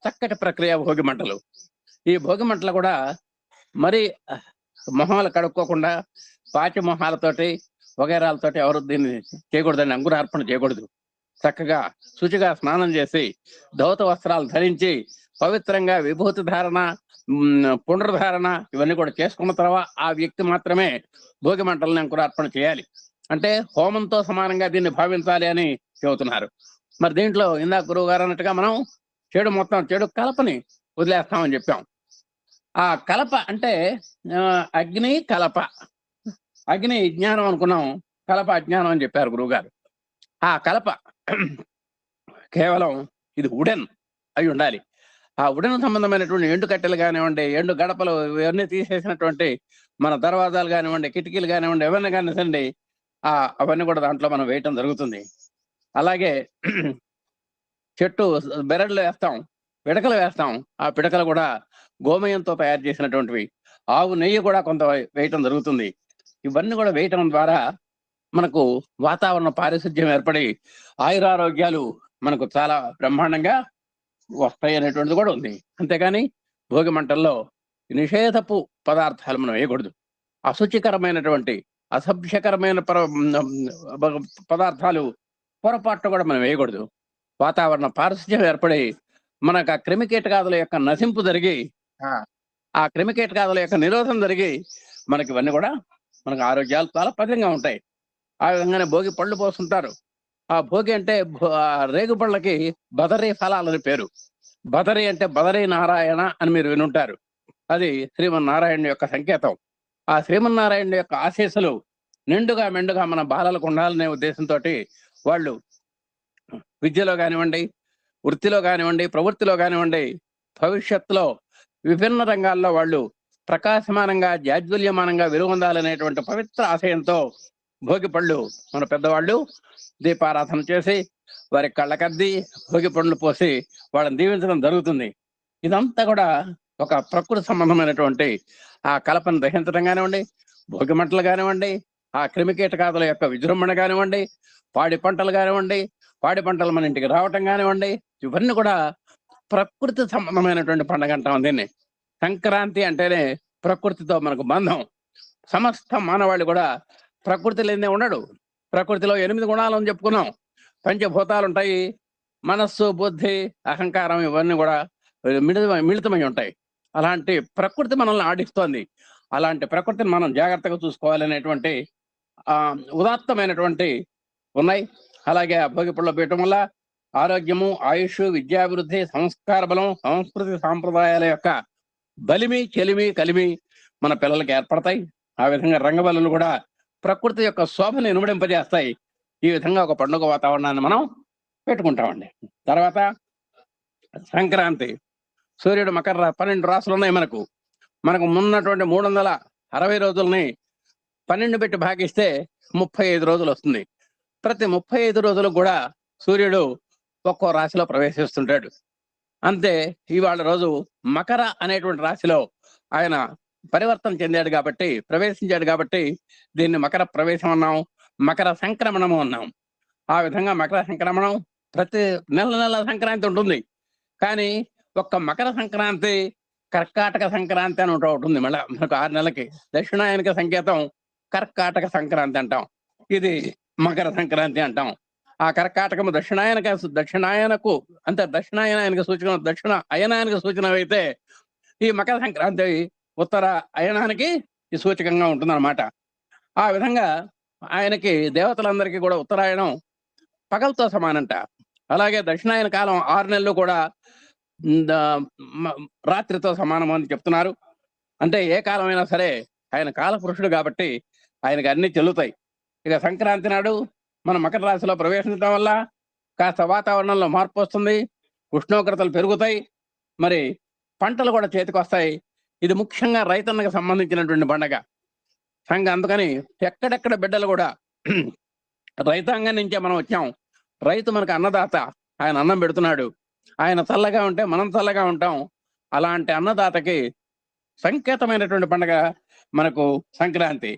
చక్కటి ప్రక్రియ భోగి మంటలు. ఈ భోగి మంటలు కూడా మరి మొహాలు కడుక్కోకుండా పాచి మొహాలతోటి వగైరాలతోటి ఎవరు దీన్ని చేయకూడదండి, అంకురార్పణ చేయకూడదు. చక్కగా శుచిగా స్నానం చేసి ధౌత వస్త్రాలు ధరించి పవిత్రంగా విభూతి ధారణ, పునర్ధారణ ఇవన్నీ కూడా చేసుకున్న తర్వాత ఆ వ్యక్తి మాత్రమే భోగి మంటలను అంకురార్పణ చేయాలి. అంటే హోమంతో సమానంగా దీన్ని భావించాలి అని చెబుతున్నారు. మరి దీంట్లో ఇందాక గురువు గారు అన్నట్టుగా మనం చెడు కలపని వదిలేస్తామని చెప్పాం. ఆ కలప అంటే అగ్ని కలప. అగ్ని జ్ఞానం అనుకున్నాం, కలప అజ్ఞానం అని చెప్పారు గురువుగారు. ఆ కలప కేవలం ఇది వుడెన్ అయి ఉండాలి. ఆ వుడెన్ సంబంధమైనటువంటి ఎండు కట్టెలు కానివ్వండి, ఎండు గడపలు ఇవన్నీ తీసేసినటువంటి మన దర్వాజాలు కానివ్వండి, కిటికీలు కానివ్వండి, ఎవరిని కానివ్వండి, అవన్నీ కూడా దాంట్లో మనం వేయటం జరుగుతుంది. అలాగే చెట్టు బెరడులు వేస్తాం, పిడకలు వేస్తాం. ఆ పిడకలు కూడా గోమయంతో తయారు చేసినటువంటివి. ఆవు నెయ్యి కూడా కొంత వేయటం జరుగుతుంది. ఇవన్నీ కూడా వేయటం ద్వారా మనకు వాతావరణ పారిశుధ్యం ఏర్పడి ఆయురారోగ్యాలు మనకు చాలా బ్రహ్మాండంగా వస్తాయి అనేటువంటిది కూడా ఉంది. అంతేగాని భోగి మంటల్లో నిషేధపు పదార్థాలు మనం వేయకూడదు. అశుచికరమైనటువంటి అసభ్యకరమైన పదార్థాలు పొరపాటు కూడా మనం వేయకూడదు. వాతావరణ పారిశుధ్యం ఏర్పడి మనకు ఆ క్రిమికీటకాదుల యొక్క నశింపు జరిగి, ఆ క్రిమికీటకాదుల యొక్క నిరోధం జరిగి మనకి ఇవన్నీ కూడా మనకు ఆరోగ్యాలు చాలా పదిలంగా ఉంటాయి. ఆ విధంగానే భోగి పళ్ళు పోస్తుంటారు. ఆ భోగి అంటే రేగు పళ్ళకి బదరీ ఫలాలని పేరు. బదరి అంటే బదరీ నారాయణ అని మీరు వినుంటారు. అది శ్రీమన్నారాయణ యొక్క సంకేతం. ఆ శ్రీమన్నారాయణ యొక్క ఆశీస్సులు నిండుగా మెండుగా మన బాలలకు ఉండాలనే ఉద్దేశంతో వాళ్ళు విద్యలో కానివ్వండి, వృత్తిలో కానివ్వండి, ప్రవృత్తిలో కానివ్వండి, భవిష్యత్తులో విభిన్న రంగాల్లో వాళ్ళు ప్రకాశమానంగా జాజ్వల్యమానంగా వెలుగొందాలనేటువంటి పవిత్ర ఆశయంతో భోగి పళ్ళు మన పెద్దవాళ్ళు దీపారాధన చేసి వారి కళ్ళకద్ది భోగి పండ్లు పోసి వాళ్ళని దీవించడం జరుగుతుంది. ఇదంతా కూడా ఒక ప్రకృతి సంబంధమైనటువంటి ఆ కలపను దహించడం కానివ్వండి, భోగి మంటలు కానివ్వండి, ఆ క్రిమికీటకాదుల యొక్క విజృంభణ కానివ్వండి, పాడి పంటలు కానివ్వండి, పాడి పంటలు మన ఇంటికి రావటం కానివ్వండి, ఇవన్నీ కూడా ప్రకృతి సంబంధమైనటువంటి పండుగ అంటాం దీన్ని. సంక్రాంతి అంటేనే ప్రకృతితో మనకు బంధం. సమస్త మానవాళి కూడా ప్రకృతి లేదే ఉండడు. ప్రకృతిలో 8 గుణాలు అని చెప్పుకున్నాం. పంచభూతాలు ఉంటాయి. మనస్సు, బుద్ధి, అహంకారం ఇవన్నీ కూడా మిళితమై ఉంటాయి. అలాంటి ప్రకృతి మనల్ని ఆడిస్తోంది. అలాంటి ప్రకృతిని మనం జాగ్రత్తగా చూసుకోవాలనేటువంటి ఉదాత్తమైనటువంటి ఉన్నాయి. అలాగే భోగిపళ్ళ పీయటం వల్ల ఆరోగ్యము, ఆయుష్, విద్యాభివృద్ధి, సంస్కార బలం, సంస్కృతి సాంప్రదాయాల యొక్క బలిమి, చెలిమి, కలిమి మన పిల్లలకి ఏర్పడతాయి. ఆ విధంగా రంగబలులు కూడా ప్రకృతి యొక్క శోభను ఇనుమడింపజేస్తాయి. ఈ విధంగా ఒక పండుగ వాతావరణాన్ని మనం పెట్టుకుంటామండి. తర్వాత సంక్రాంతి. సూర్యుడు 12 రాసులు ఉన్నాయి మనకు. ఉన్నటువంటి 360 రోజుల్ని 12 పెట్టి భాగిస్తే 35 రోజులు వస్తుంది. ప్రతి 35 రోజులు కూడా సూర్యుడు ఒక్కో రాశిలో ప్రవేశిస్తుంటాడు. అంతే ఇవాళ రోజు మకర అనేటువంటి రాశిలో ఆయన పరివర్తన చెందాడు కాబట్టి, ప్రవేశించాడు కాబట్టి దీన్ని మకర ప్రవేశం అన్నాం, మకర సంక్రమణము అన్నాం. ఆ విధంగా మకర సంక్రమణం ప్రతి నెల సంక్రాంతి ఉంటుంది. కానీ ఒక్క మకర సంక్రాంతి కర్కాటక సంక్రాంతి అని ఒకటి ఉంది. మళ్ళీ మనకు 6 నెలలకి దక్షిణాయనిక సంకేతం కర్కాటక సంక్రాంతి అంటాం. ఇది మకర సంక్రాంతి అంటాం. ఆ కర్కాటకము దక్షిణాయనకు అంటే దక్షిణాయనానికి సూచన, దక్షిణ అయనానికి సూచన అయితే ఈ మకర సంక్రాంతి ఉత్తర అయనానికి ఈ సూచకంగా ఉంటుందన్నమాట. ఆ విధంగా ఆయనకి దేవతలందరికీ కూడా ఉత్తరాయణం పగలతో సమానంట. అలాగే దక్షిణాయన కాలం 6 నెలలు కూడా రాత్రితో సమానం అని చెప్తున్నారు. అంటే ఏ కాలమైనా సరే ఆయన కాలపురుషుడు కాబట్టి ఆయనకి అన్ని చెల్లుతాయి. ఇక సంక్రాంతి నాడు మనం మకర రాశిలో ప్రవేశించడం వల్ల కాస్త వాతావరణంలో మార్పు వస్తుంది, ఉష్ణోగ్రతలు పెరుగుతాయి, మరి పంటలు కూడా చేతికొస్తాయి. ఇది ముఖ్యంగా రైతన్నకు సంబంధించినటువంటి పండగ. అందుకని ఎక్కడెక్కడ బిడ్డలు కూడా రైతాంగం నుంచే మనం వచ్చాం. రైతు మనకు అన్నదాత, ఆయన అన్నం పెడుతున్నాడు. ఆయన చల్లగా ఉంటే మనం చల్లగా ఉంటాం. అలాంటి అన్నదాతకి సంకేతమైనటువంటి పండుగ మనకు సంక్రాంతి.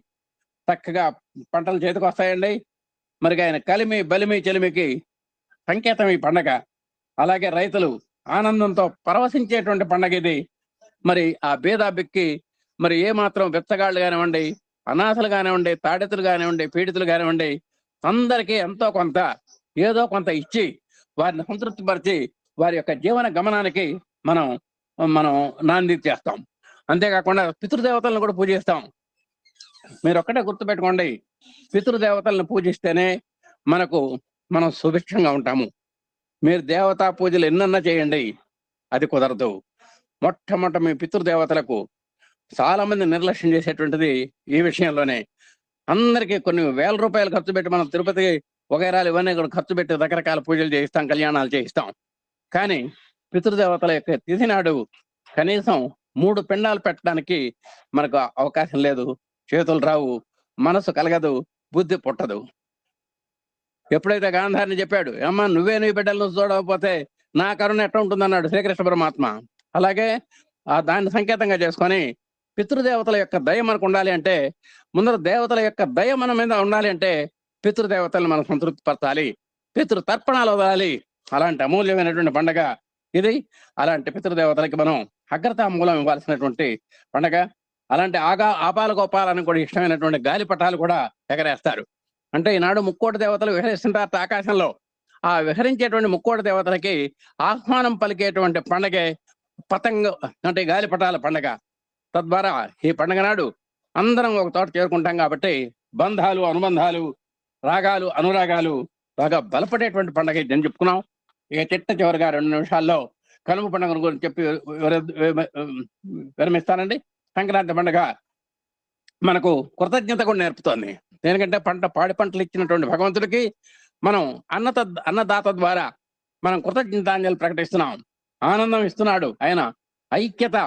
చక్కగా పంటలు చేతికి వస్తాయండి. మరి ఆయన కలిమి బలిమి చెలిమికి సంకేతం ఈ పండగ. అలాగే రైతులు ఆనందంతో పరవశించేటువంటి పండగ ఇది. మరి ఆ బీదాబిక్కి మరి ఏమాత్రం వెచ్చగాళ్ళు కానివ్వండి, అనాథలు కానివ్వండి, తాడితులు కానివ్వండి, పీడితులు కానివ్వండి, అందరికీ ఎంతో కొంత ఏదో కొంత ఇచ్చి వారిని సంతృప్తిపరిచి వారి యొక్క జీవన గమనానికి మనం మనం నాంది చేస్తాం. అంతేకాకుండా పితృదేవతలను కూడా పూజిస్తాం. మీరు ఒక్కటే గుర్తుపెట్టుకోండి, పితృదేవతలను పూజిస్తేనే మనం సుభిక్షంగా ఉంటాము. మీరు దేవతా పూజలు ఎన్నన్నా చేయండి, అది కుదరదు. మొట్టమొదట మీ పితృదేవతలకు చాలా మంది నిర్లక్ష్యం చేసేటువంటిది ఈ విషయంలోనే. అందరికీ కొన్ని వేల రూపాయలు ఖర్చు పెట్టి మనం తిరుపతి వగైరాలు ఇవన్నీ కూడా ఖర్చు పెట్టి రకరకాల పూజలు చేయిస్తాం, కళ్యాణాలు చేయిస్తాం. కానీ పితృదేవతల యొక్క తిథి నాడు కనీసం 3 పిండాలు పెట్టడానికి మనకు అవకాశం లేదు, చేతులు రావు, మనసు కలగదు, బుద్ధి పుట్టదు. ఎప్పుడైతే గాంధారిని చెప్పాడు, అమ్మ నువ్వే నీ బిడ్డలను చూడకపోతే నా కరుణ ఎట్లా ఉంటుందన్నాడు శ్రీకృష్ణ పరమాత్మ. అలాగే దాన్ని సంకేతంగా చేసుకొని పితృదేవతల యొక్క దయ మనకు ఉండాలి అంటే, ముందర దేవతల యొక్క దయ మన మీద ఉండాలి అంటే పితృదేవతలను మనం సంతృప్తి పరచాలి, పితృ తర్పణాలు వదలాలి. అలాంటి అమూల్యమైనటువంటి పండగ ఇది. అలాంటి పితృదేవతలకి మనం అగ్రతామూలం ఇవ్వాల్సినటువంటి పండగ. అలాంటి ఆపాల గోపాలని కూడా ఇష్టమైనటువంటి గాలిపటాలు కూడా ఎగరేస్తారు. అంటే ఈనాడు ముక్కోటి దేవతలు విహరిస్తుంటారు ఆకాశంలో. ఆ విహరించేటువంటి ముక్కోటి దేవతలకి ఆహ్వానం పలికేటువంటి పండగే పతంగ అంటే గాలిపటాల పండగ. తద్వారా ఈ పండగ నాడు అందరం ఒక తోట చేరుకుంటాం కాబట్టి బంధాలు, అనుబంధాలు, రాగాలు, అనురాగాలు బాగా బలపడేటువంటి పండగ ఇది అని చెప్పుకున్నాం. ఇక చివరిగా 2 నిమిషాల్లో కనుమ పండుగ గురించి చెప్పి విరమిస్తానండి. సంక్రాంతి పండుగ మనకు కృతజ్ఞత కూడా నేర్పుతోంది. ఎందుకంటే పాడి పంటలు ఇచ్చినటువంటి భగవంతుడికి మనం అన్నదాత ద్వారా మనం కృతజ్ఞతాంజలి ప్రకటిస్తున్నాం. ఆనందం ఇస్తున్నాడు ఆయన. ఐక్యత.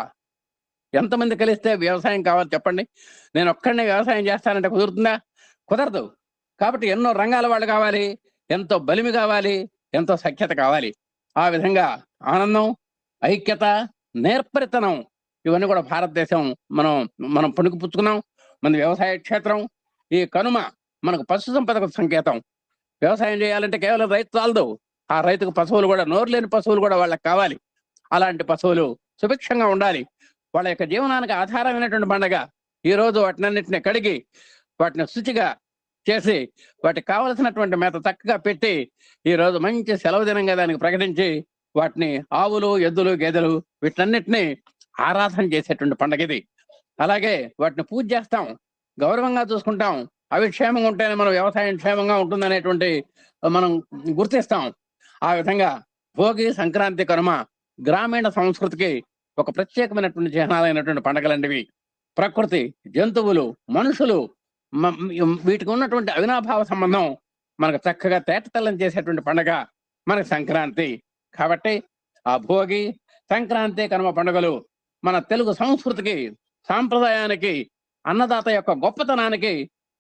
ఎంతమంది కలిస్తే వ్యవసాయం కావాలి చెప్పండి? నేను ఒక్కడినే వ్యవసాయం చేస్తానంటే కుదురుతుందా? కుదరదు. కాబట్టి ఎన్నో రంగాల వాళ్ళు కావాలి, ఎంతో బలిమి కావాలి, ఎంతో సఖ్యత కావాలి. ఆ విధంగా ఆనందం, ఐక్యత, నేర్పరితనం ఇవన్నీ కూడా భారతదేశం మనం పుణుకుపుచ్చుకున్నాం. మన వ్యవసాయ క్షేత్రం. ఈ కనుమ మనకు పశు సంపదకు సంకేతం. వ్యవసాయం చేయాలంటే కేవలం రైతు చాలదు, ఆ రైతుకు పశువులు కూడా, నోరు లేని పశువులు కూడా వాళ్ళకి కావాలి. అలాంటి పశువులు సుభిక్షంగా ఉండాలి. వాళ్ళ యొక్క జీవనానికి ఆధారమైనటువంటి పండగ. ఈ రోజు వాటినన్నింటినీ కడిగి వాటిని శుచిగా చేసి వాటికి కావలసినటువంటి మేత చక్కగా పెట్టి ఈ రోజు మంచి సెలవు దినంగా దానికి ప్రకటించి వాటిని ఆవులు, ఎద్దులు, గేదెలు వీటన్నిటిని ఆరాధన చేసేటువంటి పండగ ఇది. అలాగే వాటిని పూజ చేస్తాం, గౌరవంగా చూసుకుంటాం. అవి క్షేమంగా ఉంటేనే మనం వ్యవసాయం క్షేమంగా ఉంటుందనేటువంటి మనం గుర్తిస్తాం. ఆ విధంగా భోగి, సంక్రాంతి, కనుమ గ్రామీణ సంస్కృతికి ఒక ప్రత్యేకమైనటువంటి చిహ్నాలైనటువంటి పండగలంటివి. ప్రకృతి, జంతువులు, మనుషులు వీటికి ఉన్నటువంటి అవినాభావ సంబంధం మనకు చక్కగా తేటతెల్లం చేసేటువంటి పండగ మనకు సంక్రాంతి. కాబట్టి ఆ భోగి, సంక్రాంతి, కనుమ పండుగలు మన తెలుగు సంస్కృతికి, సాంప్రదాయానికి, అన్నదాత యొక్క గొప్పతనానికి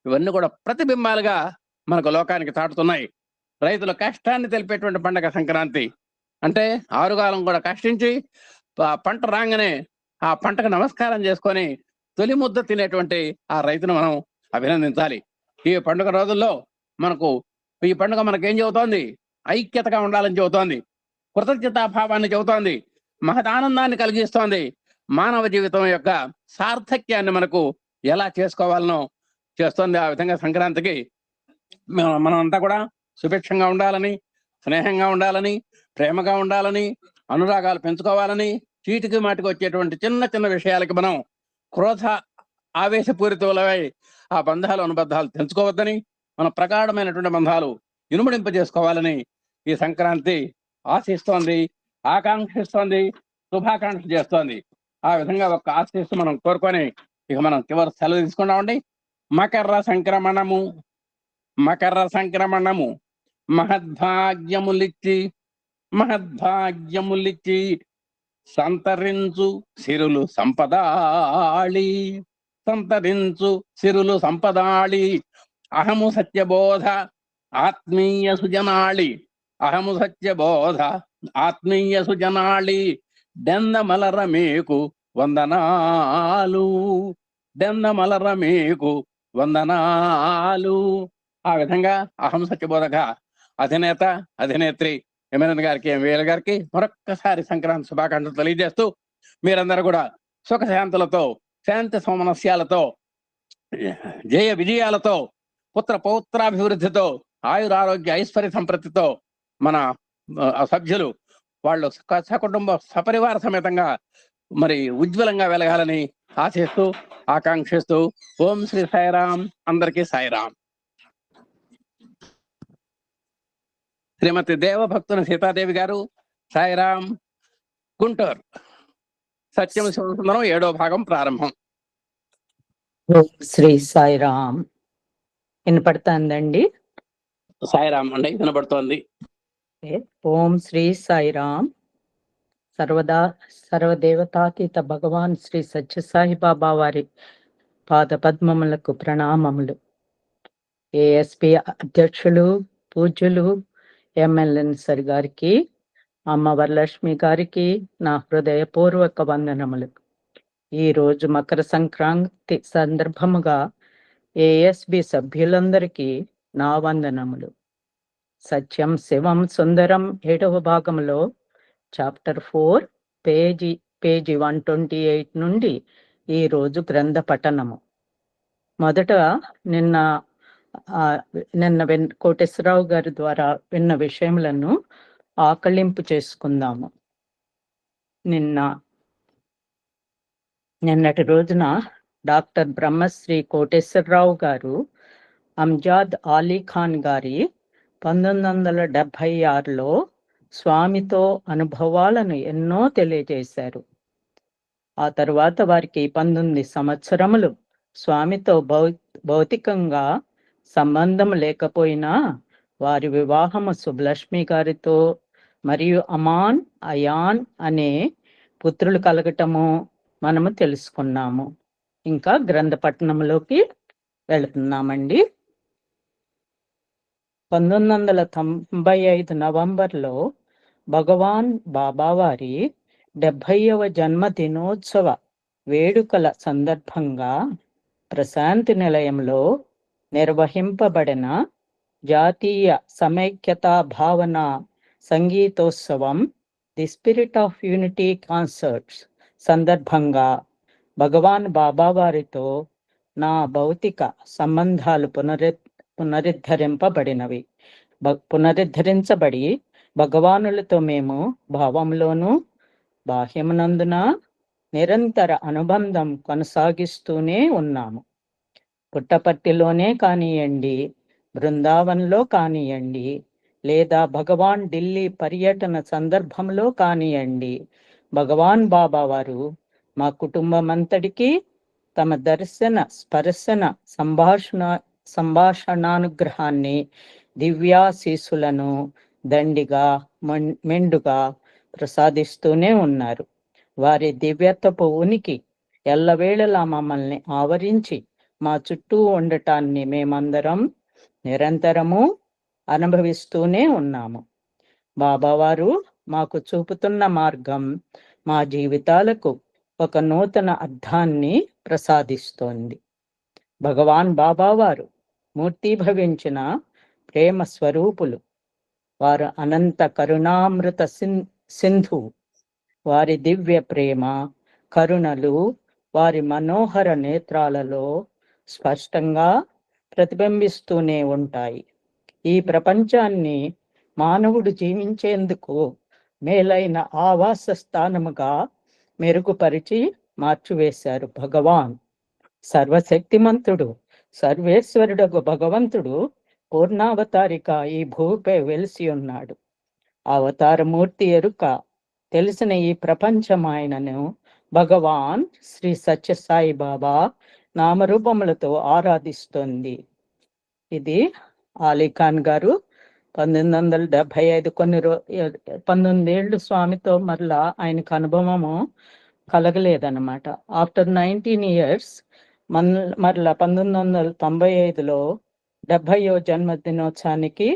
ఇవన్నీ కూడా ప్రతిబింబాలుగా మనకు లోకానికి చాటుతున్నాయి. రైతుల కష్టాన్ని తెలిపేటువంటి పండగ సంక్రాంతి. అంటే ఆరుగాలం కూడా కష్టించి పంట రాగానే ఆ పంటకు నమస్కారం చేసుకొని తొలి ముద్ద తినేటువంటి ఆ రైతును మనం అభినందించాలి. ఈ పండుగ రోజుల్లో ఈ పండుగ మనకేం చెబుతోంది? ఐక్యతగా ఉండాలని చెబుతోంది, కృతజ్ఞతాభావాన్ని చెబుతోంది, మహదానందాన్ని కలిగిస్తోంది. మానవ జీవితం యొక్క సార్థక్యాన్ని మనకు ఎలా చేసుకోవాలనో చేస్తోంది. ఆ విధంగా సంక్రాంతికి మనం అంతా కూడా సుభిక్షంగా ఉండాలని, స్నేహంగా ఉండాలని, ప్రేమగా ఉండాలని, అనురాగాలు పెంచుకోవాలని, చీటికి మాటికి వచ్చేటువంటి చిన్న చిన్న విషయాలకి మనం క్రోధ ఆవేశపూరితులై ఆ బంధాలు అనుబంధాలు తెంచుకోవద్దని, మన ప్రగాఢమైనటువంటి బంధాలు ఇనుమడింపజేసుకోవాలని ఈ సంక్రాంతి ఆశిస్తోంది, ఆకాంక్షిస్తోంది, శుభాకాంక్ష చేస్తోంది. ఆ విధంగా ఒక ఆశిస్తూ మనం కోరుకొని ఇక మనం చివరి సెలవు తీసుకున్నామండి. మకర సంక్రమణము, మకర సంక్రమణము మహద్భాగ్యములిచ్చి సంతరించు సిరులు సంపదాళి, సంతరించు సిరులు సంపదాళి. అహము సత్యబోధ ఆత్మీయ సుజనాళి, అహము సత్యబోధ ఆత్మీయ సుజనాళి. డెందమలర మీకు వందనాలు, డెందమలర మీకు వందనాలు. ఆ విధంగా అహం సత్యబోధక అధినేత అధినేత్రి ఎమ్మెల్యే గారికి, ఎంవీఎల్ గారికి మరొక్కసారి సంక్రాంతి శుభాకాంక్షలు తెలియజేస్తూ, మీరందరూ కూడా సుఖశాంతులతో, శాంతి సౌమనస్యాలతో, జయ విజయాలతో, పుత్ర పౌత్రాభివృద్ధితో, ఆయురారోగ్య ఐశ్వర్య సంపత్తితో మన సభ్యులు వాళ్ళు సకుటుంబ సపరివార సమేతంగా మరి ఉజ్వలంగా వెలగాలని ఆశిస్తూ ఆకాంక్షిస్తూ, ఓం శ్రీ సాయిరాం. అందరికీ సాయిరాం. శ్రీమతి దేవభక్తుని సీతాదేవి గారు, సాయిరాం, గుంటూరు. సత్యం శివసుందరం 7వ భాగం ప్రారంభం. శ్రీ సాయిరాం. వినపడుతుందండి? సాయిరాం అండి, వినపడుతోంది. ఓం శ్రీ సాయిరాం. సర్వదా సర్వదేవతాతీత భగవాన్ శ్రీ సత్యసాయి బాబా వారి పాద పద్మములకు ప్రణామములు. ఏఎస్పి అధ్యక్షులు పూజ్యులు ఎంఎల్ఎన్ సార్ గారికి, అమ్మ వరలక్ష్మి గారికి నా హృదయపూర్వక వందనములు. ఈరోజు మకర సంక్రాంతి సందర్భముగా ఏఎస్బి సభ్యులందరికీ నా వందనములు. సత్యం శివం సుందరం 7వ భాగంలో చాప్టర్ 4 పేజీ 128 నుండి ఈరోజు గ్రంథ పఠనము. మొదట నిన్న కోటేశ్వరరావు గారి ద్వారా విన్న విషయములను ఆకళింపు చేసుకుందాము. నిన్నటి రోజున డాక్టర్ బ్రహ్మశ్రీ కోటేశ్వరరావు గారు అంజాద్ అలీ ఖాన్ గారి 1976లో స్వామితో అనుభవాలను ఎన్నో తెలియజేశారు. ఆ తర్వాత వారికి 19 సంవత్సరములు స్వామితో భౌతికంగా సంబంధం లేకపోయినా వారి వివాహము సుబ్బలక్ష్మి గారితో మరియు అమాన్ అయాన్ అనే పుత్రులు కలగటము మనము తెలుసుకున్నాము. ఇంకా గ్రంథ పట్టణంలోకి వెళుతున్నామండి. 1995 నవంబర్లో భగవాన్ బాబావారి 70వ జన్మదినోత్సవ వేడుకల సందర్భంగా ప్రశాంతి నిలయంలో నిర్వహింపబడిన జాతీయ సమైక్యతా భావన సంగీతోత్సవం the spirit of unity concerts సందర్భంగా భగవాన్ బాబావారితో నా భౌతిక సంబంధాలు పునరుద్ధరించబడి భగవానులతో మేము భావంలోనూ బాహ్యమునందున నిరంతర అనుబంధం కొనసాగిస్తూనే ఉన్నాము. పుట్టపర్తిలోనే కానియండి, బృందావన్లో కానియండి, లేదా భగవాన్ ఢిల్లీ పర్యటన సందర్భంలో కానియండి, భగవాన్ బాబా వారు మా కుటుంబం అంతటికీ తమ దర్శన స్పర్శన సంభాషణానుగ్రహాన్ని దివ్యాశీసులను దండిగా మెండుగా ప్రసాదిస్తూనే ఉన్నారు. వారి దివ్యత్వపు ఉనికి ఎల్లవేళలా మమ్మల్ని ఆవరించి మా చుట్టూ ఉండటాన్ని మేమందరం నిరంతరము అనుభవిస్తూనే ఉన్నాము. బాబావారు మాకు చూపుతున్న మార్గం మా జీవితాలకు ఒక నూతన అర్థాన్ని ప్రసాదిస్తోంది. భగవాన్ బాబావారు మూర్తిభవించిన ప్రేమ స్వరూపులు. వారు అనంత కరుణామృత సింధు. వారి దివ్య ప్రేమ కరుణలు వారి మనోహర నేత్రాలలో స్పష్టంగా ప్రతిబింబిస్తూనే ఉంటాయి. ఈ ప్రపంచాన్ని మానవుడు జీవించేందుకు మేలైన ఆవాస స్థానముగా మెరుగుపరిచి మార్చివేశారు భగవాన్. సర్వశక్తిమంతుడు సర్వేశ్వరుడగు భగవంతుడు పూర్ణావతారిక ఈ భూమిపై వెలిసి ఉన్నాడు. అవతారమూర్తి ఎరుక తెలిసిన ఈ ప్రపంచం ఆయనను భగవాన్ శ్రీ సత్యసాయి బాబా నామరూపములతో ఆరాధిస్తోంది. ఇది ఆలీఖాన్ గారు 1975 19 ఏళ్ళు స్వామితో మరలా ఆయనకు అనుభవము కలగలేదన్నమాట. ఆఫ్టర్ 19 years మరలా 1995లో 70వ జన్మదినోత్సవానికి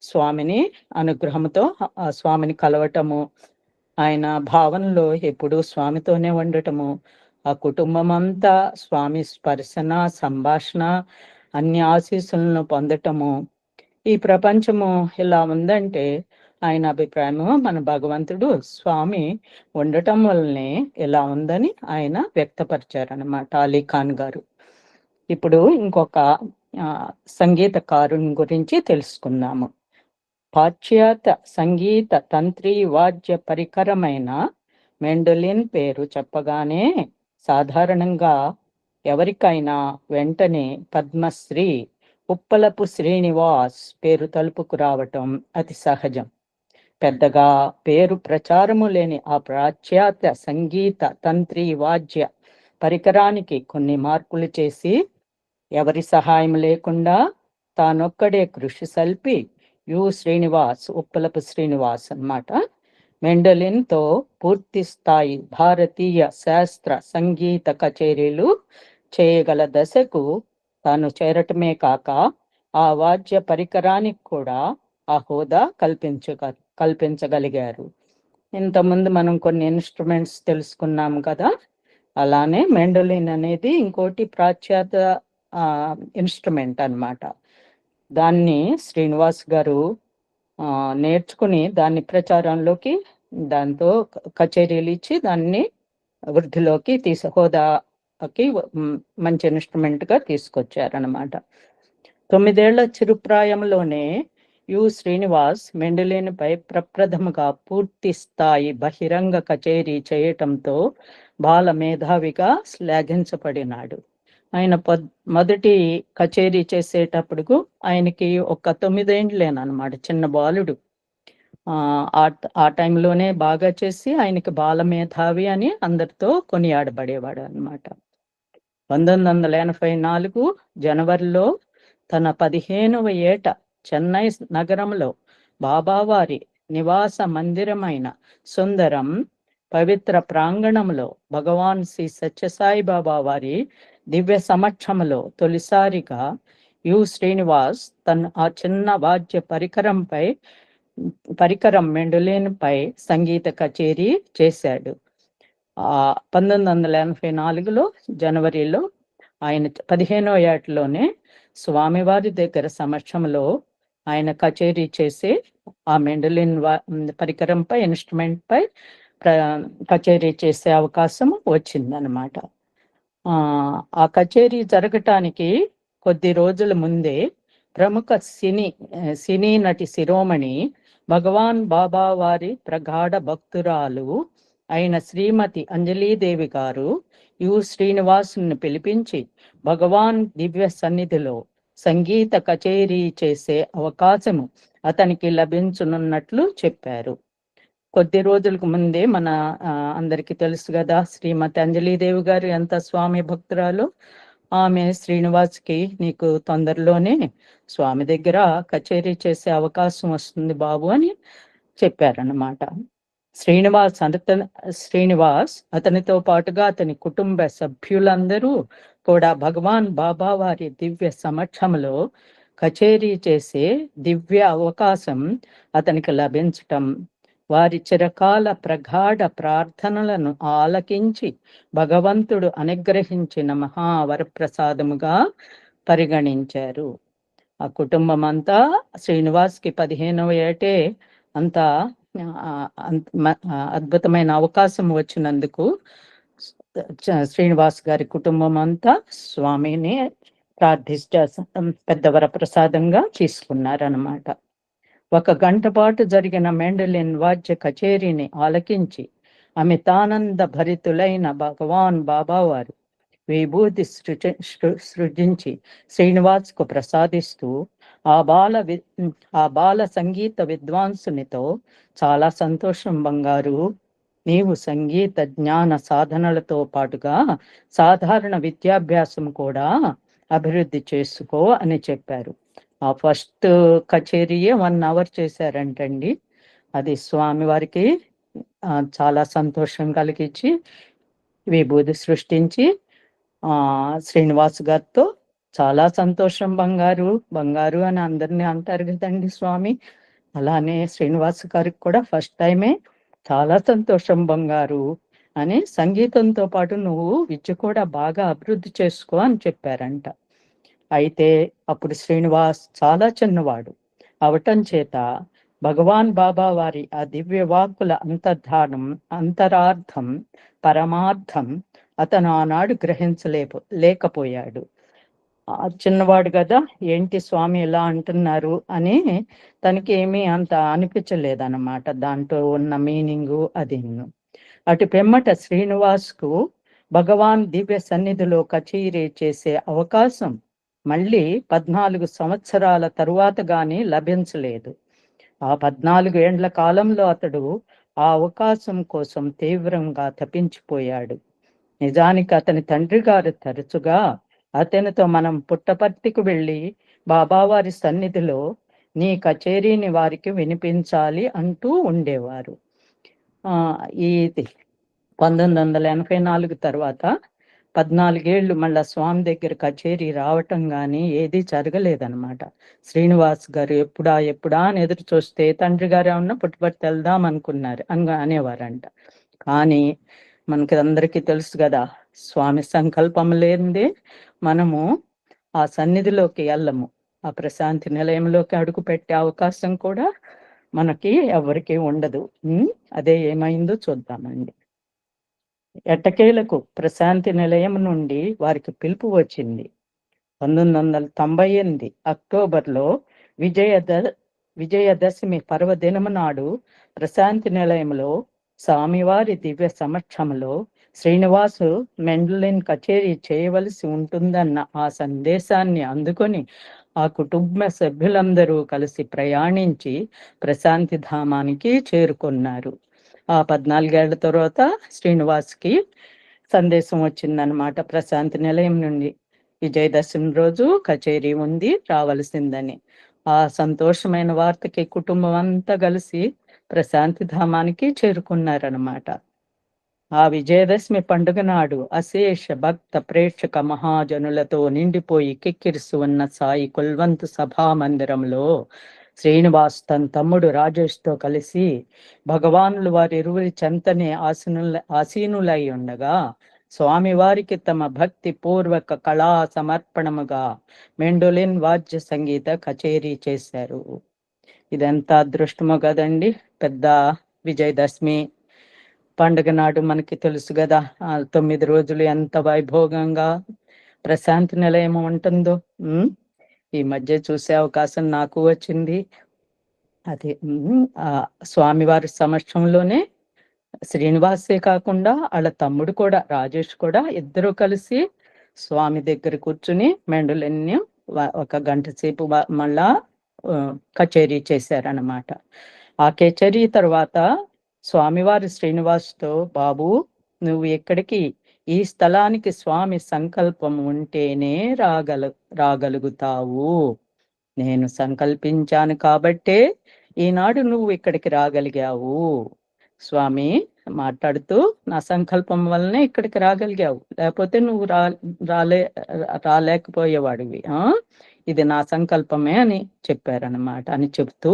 స్వామిని అనుగ్రహంతో ఆ స్వామిని కలవటము, ఆయన భావనలో ఎప్పుడూ స్వామితోనే ఉండటము, ఆ కుటుంబం అంతా స్వామి స్పర్శన సంభాషణ అన్ని ఆశీస్సులను పొందటము. ఈ ప్రపంచము ఎలా ఉందంటే ఆయన అభిప్రాయము మన భగవంతుడు స్వామి ఉండటం వల్లనే ఎలా ఉందని ఆయన వ్యక్తపరిచారనమాట అలీఖాన్ గారు. ఇప్పుడు ఇంకొక సంగీతకారుని గురించి తెలుసుకుందాము. పాశ్చాత్య సంగీత తంత్రి వాద్య పరికరమైన మెండోలిన్ పేరు చెప్పగానే సాధారణంగా ఎవరికైనా వెంటనే పద్మశ్రీ ఉప్పలపు శ్రీనివాస్ పేరు తలుపుకు రావటం అతి సహజం. పెద్దగా పేరు ప్రచారము లేని ఆ పాశ్చాత్య సంగీత తంత్రి వాద్య పరికరానికి కొన్ని మార్పులు చేసి ఎవరి సహాయం లేకుండా తానొక్కడే కృషి సల్పి శ్రీనివాస్ ఉప్పలపు శ్రీనివాస్ అన్నమాట మెండలిన్తో పూర్తి స్థాయి భారతీయ శాస్త్ర సంగీత కచేరీలు చేయగల దశకు తాను చేరటమే కాక ఆ వాద్య పరికరానికి కూడా ఆ హోదా కల్పించగలిగారు. ఇంతకుముందు మనం కొన్ని ఇన్స్ట్రుమెంట్స్ తెలుసుకున్నాం కదా, అలానే మెండోలిన్ అనేది ఇంకోటి పాశ్చాత్య ఇన్స్ట్రుమెంట్ అన్నమాట. దాన్ని శ్రీనివాస్ గారు నేర్చుకుని దాన్ని ప్రచారంలోకి దాంతో కచేరీలు ఇచ్చి దాన్ని వృద్ధిలోకి హోదాకి మంచి ఇన్స్ట్రుమెంట్ గా తీసుకొచ్చారనమాట. 9 ఏళ్ల చిరుప్రాయంలోనే శ్రీనివాస్ మెండలిన్పై ప్రప్రథమగా పూర్తి స్థాయి బహిరంగ కచేరీ చేయటంతో బాల మేధావిగా శ్లాఘించబడినాడు. ఆయన మొదటి కచేరీ చేసేటప్పుడు ఆయనకి ఒక 9 ఏండ్లేనమాట, చిన్న బాలుడు. ఆ టైంలోనే బాగా చేసి ఆయనకి బాల మేధావి అని అందరితో కొనియాడబడేవాడు అనమాట. 1984 జనవరిలో తన 15వ ఏట చెన్నై నగరంలో బాబావారి నివాస మందిరమైన సుందరం పవిత్ర ప్రాంగణంలో భగవాన్ శ్రీ సత్యసాయి బాబా వారి దివ్య సమక్షంలో తొలిసారిగా శ్రీనివాస్ తన ఆ చిన్న వాద్య పరికరం మెండోలిన్ పై సంగీత కచేరీ చేశాడు. 1984లో జనవరిలో ఆయన 15వ ఏటలోనే స్వామివారి దగ్గర సమక్షంలో ఆయన కచేరీ చేసి ఆ మెండోలిన్ పరికరంపై ఇన్స్ట్రుమెంట్ పై కచేరీ చేసే అవకాశం వచ్చిందనమాట. ఆ కచేరీ జరగటానికి కొద్ది రోజుల ముందే ప్రముఖ సినీ నటి శిరోమణి భగవాన్ బాబా వారి ప్రగాఢ భక్తురాలు అయిన శ్రీమతి అంజలీదేవి గారు శ్రీనివాసుని పిలిపించి భగవాన్ దివ్య సన్నిధిలో సంగీత కచేరీ చేసే అవకాశము అతనికి లభించనున్నట్లు చెప్పారు. కొద్ది రోజులకు ముందే మన అందరికీ తెలుసు కదా, శ్రీమతి అంజలీదేవి గారు ఎంత స్వామి భక్తురాలు. ఆమె శ్రీనివాస్కి నీకు తొందరలోనే స్వామి దగ్గర కచేరీ చేసే అవకాశం వస్తుంది బాబు అని చెప్పారన్నమాట. శ్రీనివాస్ అతనితో పాటుగా అతని కుటుంబ సభ్యులందరూ కూడా భగవాన్ బాబా వారి దివ్య సమక్షంలో కచేరీ చేసే దివ్య అవకాశం అతనికి లభించటం, వారి చిరకాల ప్రగాఢ ప్రార్థనలను ఆలకించి భగవంతుడు అనుగ్రహించిన మహావరప్రసాదముగా పరిగణించారు. ఆ కుటుంబం అంతా శ్రీనివాస్కి 15వ ఏటే అంతా అద్భుతమైన అవకాశం వచ్చినందుకు శ్రీనివాస్ గారి కుటుంబం అంతా స్వామిని ప్రార్థిస్తే పెద్ద వరప్రసాదంగా తీసుకున్నారన్నమాట. 1 గంట పాటు జరిగిన మెండలిన్ వాద్య కచేరీని ఆలకించి అమితానంద భరితులైన భగవాన్ బాబావారు విభూతి సృజించి శ్రీనివాస్కు ప్రసాదిస్తూ ఆ బాల సంగీత విద్వాంసునితో, చాలా సంతోషం బంగారు, నీవు సంగీత జ్ఞాన సాధనలతో పాటుగా సాధారణ విద్యాభ్యాసం కూడా అభివృద్ధి చేసుకో అని చెప్పారు. ఆ ఫస్ట్ కచేరీయే 1 hour చేశారంటండి. అది స్వామివారికి చాలా సంతోషం కలిగించి విభూతి సృష్టించి శ్రీనివాస్ గారితో, చాలా సంతోషం బంగారు బంగారు అని అందరినీ అంటారు కదండి స్వామి. అలానే శ్రీనివాస్ గారికి కూడా ఫస్ట్ టైమే చాలా సంతోషం బంగారు అని, సంగీతంతో పాటు నువ్వు విద్య కూడా బాగా అభివృద్ధి చేసుకో అని చెప్పారంట. అయితే అప్పుడు శ్రీనివాస్ చాలా చిన్నవాడు అవటం చేత భగవాన్ బాబా వారి ఆ దివ్య వాక్కుల అంతరార్థం పరమార్థం అతను ఆనాడు లేకపోయాడు. చిన్నవాడు కదా, ఏంటి స్వామి ఇలా అంటున్నారు అని తనకి ఏమీ అంత అనిపించలేదన్నమాట, దాంట్లో ఉన్న మీనింగు అది. అటు పిమ్మట శ్రీనివాస్కు భగవాన్ దివ్య సన్నిధిలో కచేరీ చేసే అవకాశం మళ్ళీ 14 సంవత్సరాల తరువాత గాని లభించలేదు. ఆ 14 ఏండ్ల కాలంలో అతడు ఆ అవకాశం కోసం తీవ్రంగా తప్పించిపోయాడు. నిజానికి అతని తండ్రి గారు తరచుగా అతనితో మనం పుట్టపర్తికి వెళ్ళి బాబావారి సన్నిధిలో నీ కచేరీని వారికి వినిపించాలి అంటూ ఉండేవారు. ఈ 1984 తర్వాత 14 ఏళ్ళు మళ్ళా స్వామి దగ్గర కచేరీ రావటం కానీ ఏది జరగలేదన్నమాట. శ్రీనివాస్ గారు ఎప్పుడా అని ఎదురు చూస్తే తండ్రి గారు ఏమన్నా పుట్టుపట్టి వెళ్దాం అనుకున్నారు అనేవారంట. కానీ మనకి అందరికీ తెలుసు కదా, స్వామి సంకల్పం లేనిదే మనము ఆ సన్నిధిలోకి వెళ్ళము, ఆ ప్రశాంతి నిలయంలోకి అడుగు పెట్టే అవకాశం కూడా మనకి ఎవరికి ఉండదు. అదే ఏమైందో చూద్దామండి. ఎట్టకేలకు ప్రశాంతి నిలయం నుండి వారికి పిలుపు వచ్చింది. 1998 అక్టోబర్లో విజయదశమి పర్వదినము నాడు ప్రశాంతి నిలయంలో స్వామివారి దివ్య సమక్షంలో శ్రీనివాసు మెండలిన్ కచేరీ చేయవలసి ఉంటుందన్న ఆ సందేశాన్ని అందుకొని ఆ కుటుంబ సభ్యులందరూ కలిసి ప్రయాణించి ప్రశాంతి ధామానికి చేరుకున్నారు. ఆ 14 ఏళ్ల తర్వాత శ్రీనివాస్కి సందేశం వచ్చిందనమాట ప్రశాంతి నిలయం నుండి, విజయదశమి రోజు కచేరీ ఉంది, రావలసిందని. ఆ సంతోషమైన వార్తకి కుటుంబం అంతా కలిసి ప్రశాంతి ధామానికి చేరుకున్నారనమాట. ఆ విజయదశమి పండుగ నాడు అశేష భక్త ప్రేక్షక మహాజనులతో నిండిపోయి కిక్కిరిసి ఉన్న సాయి కుల్వంతు సభా మందిరంలో శ్రీనివాస్ తన తమ్ముడు రాజేష్తో కలిసి భగవానులు వారి ఇరువురి చెంతనే ఆసీనులై ఉండగా స్వామివారికి తమ భక్తి పూర్వక కళా సమర్పణముగా మెండోలిన్ వాద్య సంగీత కచేరీ చేశారు. ఇదెంత అదృష్టమో కదండి. పెద్ద విజయదశమి పండుగ నాడు మనకి తెలుసు కదా, 9 రోజులు ఎంత వైభోగంగా ప్రశాంతి నిలయం ఉంటుందో. ఈ మధ్య చూసే అవకాశం నాకు వచ్చింది. అది స్వామివారి సమక్షంలోనే శ్రీనివాసే కాకుండా వాళ్ళ తమ్ముడు కూడా రాజేష్ కూడా ఇద్దరు కలిసి స్వామి దగ్గర కూర్చుని మెండలిన్ని 1 గంట సేపు మళ్ళా కచేరీ చేశారన్నమాట. ఆ కచేరీ తర్వాత స్వామివారి శ్రీనివాస్తో, బాబు నువ్వు ఎక్కడికి, ఈ స్థలానికి స్వామి సంకల్పం ఉంటేనే రాగలుగుతావు. నేను సంకల్పించాను కాబట్టే ఈనాడు నువ్వు ఇక్కడికి రాగలిగావు. స్వామి మాట్లాడుతూ, నా సంకల్పం వల్లనే ఇక్కడికి రాగలిగావు, లేకపోతే నువ్వు రాలేకపోయేవాడివి. ఇది నా సంకల్పమే అని చెప్పారనమాట. అని చెప్తూ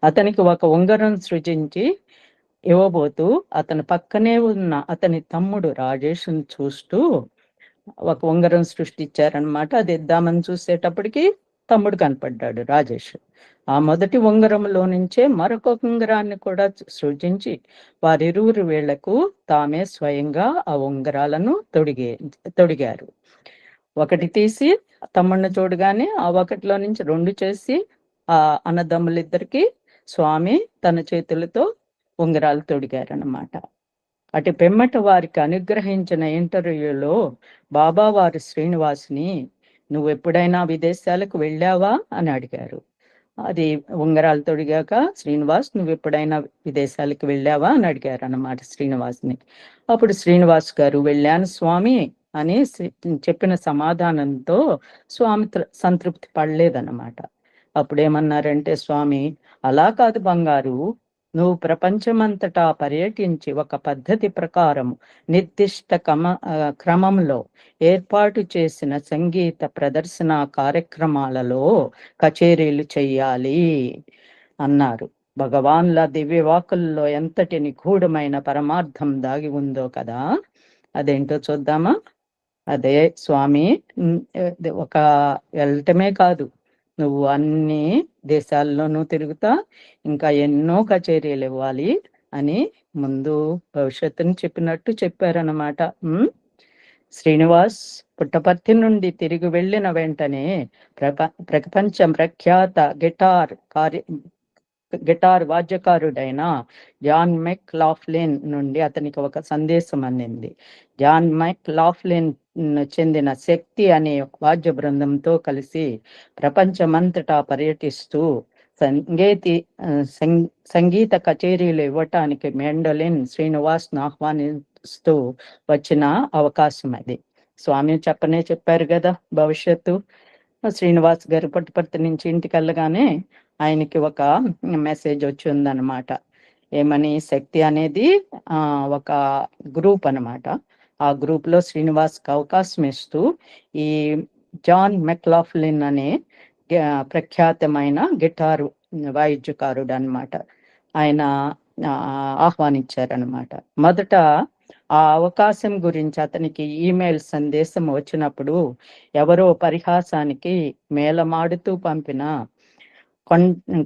అతనికి ఒక ఉంగరం సృజించి ఇవ్వబోతూ అతని పక్కనే ఉన్న అతని తమ్ముడు రాజేష్ని చూస్తూ ఒక ఉంగరం సృష్టించారనమాట. అది ఇద్దామని చూసేటప్పటికి తమ్ముడు కనపడ్డాడు రాజేష్. ఆ మొదటి ఉంగరంలో నుంచే మరొక ఉంగరాన్ని కూడా సృజించి వారిరువురు వేళ్లకు తామే స్వయంగా ఆ ఉంగరాలను తొడిగారు. ఒకటి తీసి తమ్ముడిని చూడగానే ఆ ఒకటిలో నుంచి 2 చేసి ఆ అన్నదమ్ములిద్దరికి స్వామి తన చేతులతో ఉంగరాలు తొడిగారన్నమాట. అటు పిమ్మట వారికి అనుగ్రహించిన ఇంటర్వ్యూలో బాబా వారు శ్రీనివాస్ని, నువ్వు ఎప్పుడైనా విదేశాలకు వెళ్ళావా అని అడిగారు. అది ఉంగరాలు తొడిగాక, శ్రీనివాస్ నువ్వు ఎప్పుడైనా విదేశాలకు వెళ్ళావా అని అడిగారు అన్నమాట శ్రీనివాస్ని. అప్పుడు శ్రీనివాస్ గారు వెళ్ళాను స్వామి అని చెప్పిన సమాధానంతో స్వామి సంతృప్తి పడలేదన్నమాట. అప్పుడేమన్నారంటే స్వామి, అలా కాదు బంగారు, నువ్వు ప్రపంచమంతటా పర్యటించి ఒక పద్ధతి ప్రకారం నిర్దిష్ట క్రమంలో ఏర్పాటు చేసిన సంగీత ప్రదర్శన కార్యక్రమాలలో కచేరీలు చెయ్యాలి అన్నారు. భగవాన్ల దివ్యవాకుల్లో ఎంతటి నిగూఢమైన పరమార్థం దాగి ఉందో కదా. అదేంటో చూద్దామా? అదే స్వామి, ఒక వెళ్ళటమే కాదు, నువ్వు అన్ని దేశాల్లోనూ తిరుగుతా ఇంకా ఎన్నో కచేరీలు ఇవ్వాలి అని ముందు భవిష్యత్తుని చెప్పినట్టు చెప్పారన్నమాట. శ్రీనివాస్ పుట్టపర్తి నుండి తిరిగి వెళ్ళిన వెంటనే ప్రపంచం ప్రఖ్యాత గిటార్ వాద్యకారుడైన జాన్ మెక్ లాఫ్లిన్ నుండి అతనికి ఒక సందేశం అందింది. జాన్ మెక్ లాఫ్లిన్ చెందిన శక్తి అనే వాద్య బృందంతో కలిసి ప్రపంచమంతటా పర్యటిస్తూ సంగీత కచేరీలు ఇవ్వటానికి మెండలిన్ శ్రీనివాస్ను ఆహ్వానిస్తూ వచ్చిన అవకాశం అది. స్వామి చెప్పారు కదా భవిష్యత్తు. శ్రీనివాస్ గారు పుట్టపర్తి నుంచి ఇంటికి వెళ్ళగానే ఆయనకి ఒక మెసేజ్ వచ్చిందనమాట. ఏమని? శక్తి అనేది ఒక గ్రూప్ అనమాట. ఆ గ్రూప్ లో శ్రీనివాస్కి అవకాశం ఇస్తూ ఈ జాన్ మెక్లాఫ్లిన్ అనే ప్రఖ్యాతమైన గిటారు వాయిద్యకారుడు అనమాట, ఆయన ఆహ్వానించారనమాట. మొదట ఆ అవకాశం గురించి అతనికి ఈమెయిల్ సందేశం వచ్చినప్పుడు ఎవరో పరిహాసానికి మేళమాడుతూ పంపిన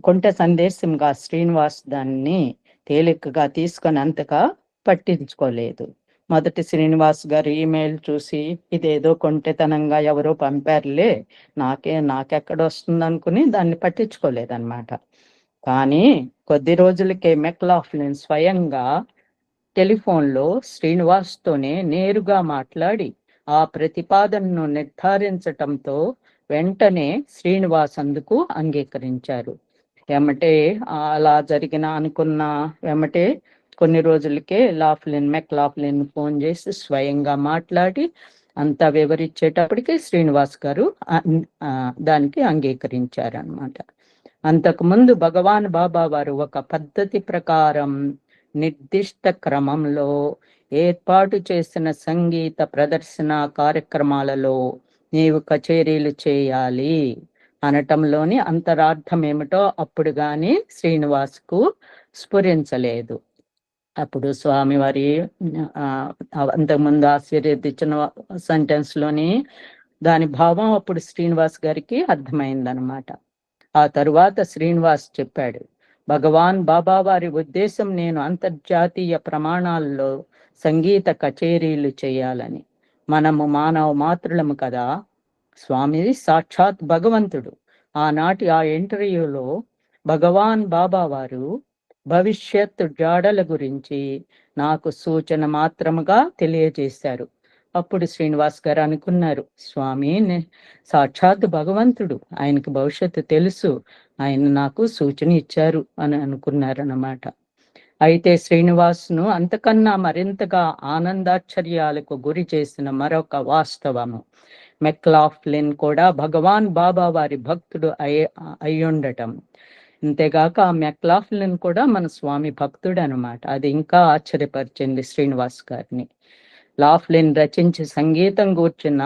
కొంట సందేశంగా శ్రీనివాస్ దాన్ని తేలికగా తీసుకొని అంతగా పట్టించుకోలేదు. మొదటి శ్రీనివాస్ గారు ఈమెయిల్ చూసి ఇదేదో కొంటెతనంగా ఎవరో పంపారులే, నాకెక్కడ వస్తుంది అనుకుని దాన్ని పట్టించుకోలేదన్నమాట. కానీ కొద్ది రోజులకే మెక్లాఫ్లిన్ స్వయంగా టెలిఫోన్లో శ్రీనివాస్తోనే నేరుగా మాట్లాడి ఆ ప్రతిపాదనను నిర్ధారించటంతో వెంటనే శ్రీనివాస్ అందుకు అంగీకరించారు. ఏమంటే అలా జరిగిన అనుకున్న ఏమంటే కొన్ని రోజులకే మెక్లాఫ్లిన్ ఫోన్ చేసి స్వయంగా మాట్లాడి అంతా వివరించేటప్పటికి శ్రీనివాస్ గారు దానికి అంగీకరించారనమాట. అంతకుముందు భగవాన్ బాబా వారు ఒక పద్ధతి ప్రకారం నిర్దిష్ట క్రమంలో ఏర్పాటు చేసిన సంగీత ప్రదర్శన కార్యక్రమాలలో నీవు కచేరీలు చేయాలి అనటంలోని అంతరార్థం ఏమిటో అప్పుడు గాని శ్రీనివాస్కు స్ఫురించలేదు. అప్పుడు స్వామివారి అంతకుముందు ఆశీర్వదించిన సెంటెన్స్ లోని దాని భావం అప్పుడు శ్రీనివాస్ గారికి అర్థమైందనమాట. ఆ తరువాత శ్రీనివాస్ చెప్పాడు, భగవాన్ బాబా వారి ఉద్దేశం నేను అంతర్జాతీయ ప్రమాణాల్లో సంగీత కచేరీలు చేయాలని. మనము మానవ మాతృలము కదా, స్వామి సాక్షాత్ భగవంతుడు. ఆనాటి ఆ ఇంటర్వ్యూలో భగవాన్ బాబా వారు భవిష్యత్తు జాడల గురించి నాకు సూచన మాత్రముగా తెలియజేశారు. అప్పుడు శ్రీనివాస్ గారు అనుకున్నారు, స్వామి సాక్షాత్ భగవంతుడు, ఆయనకు భవిష్యత్తు తెలుసు, ఆయన నాకు సూచన ఇచ్చారు అని అనుకున్నారన్నమాట. అయితే శ్రీనివాస్ను అంతకన్నా మరింతగా ఆనందాశ్చర్యాలకు గురి చేసిన మరొక వాస్తవము, మెక్లాఫ్లిన్ కూడా భగవాన్ బాబా వారి భక్తుడు అయ్యుండటం. అంతేగాక ఆ మెక్లాఫ్లిన్ కూడా మన స్వామి భక్తుడు అనమాట. అది ఇంకా ఆశ్చర్యపరిచింది శ్రీనివాస్ గారిని. లాఫ్లిన్ రచించి సంగీతం కూర్చున్న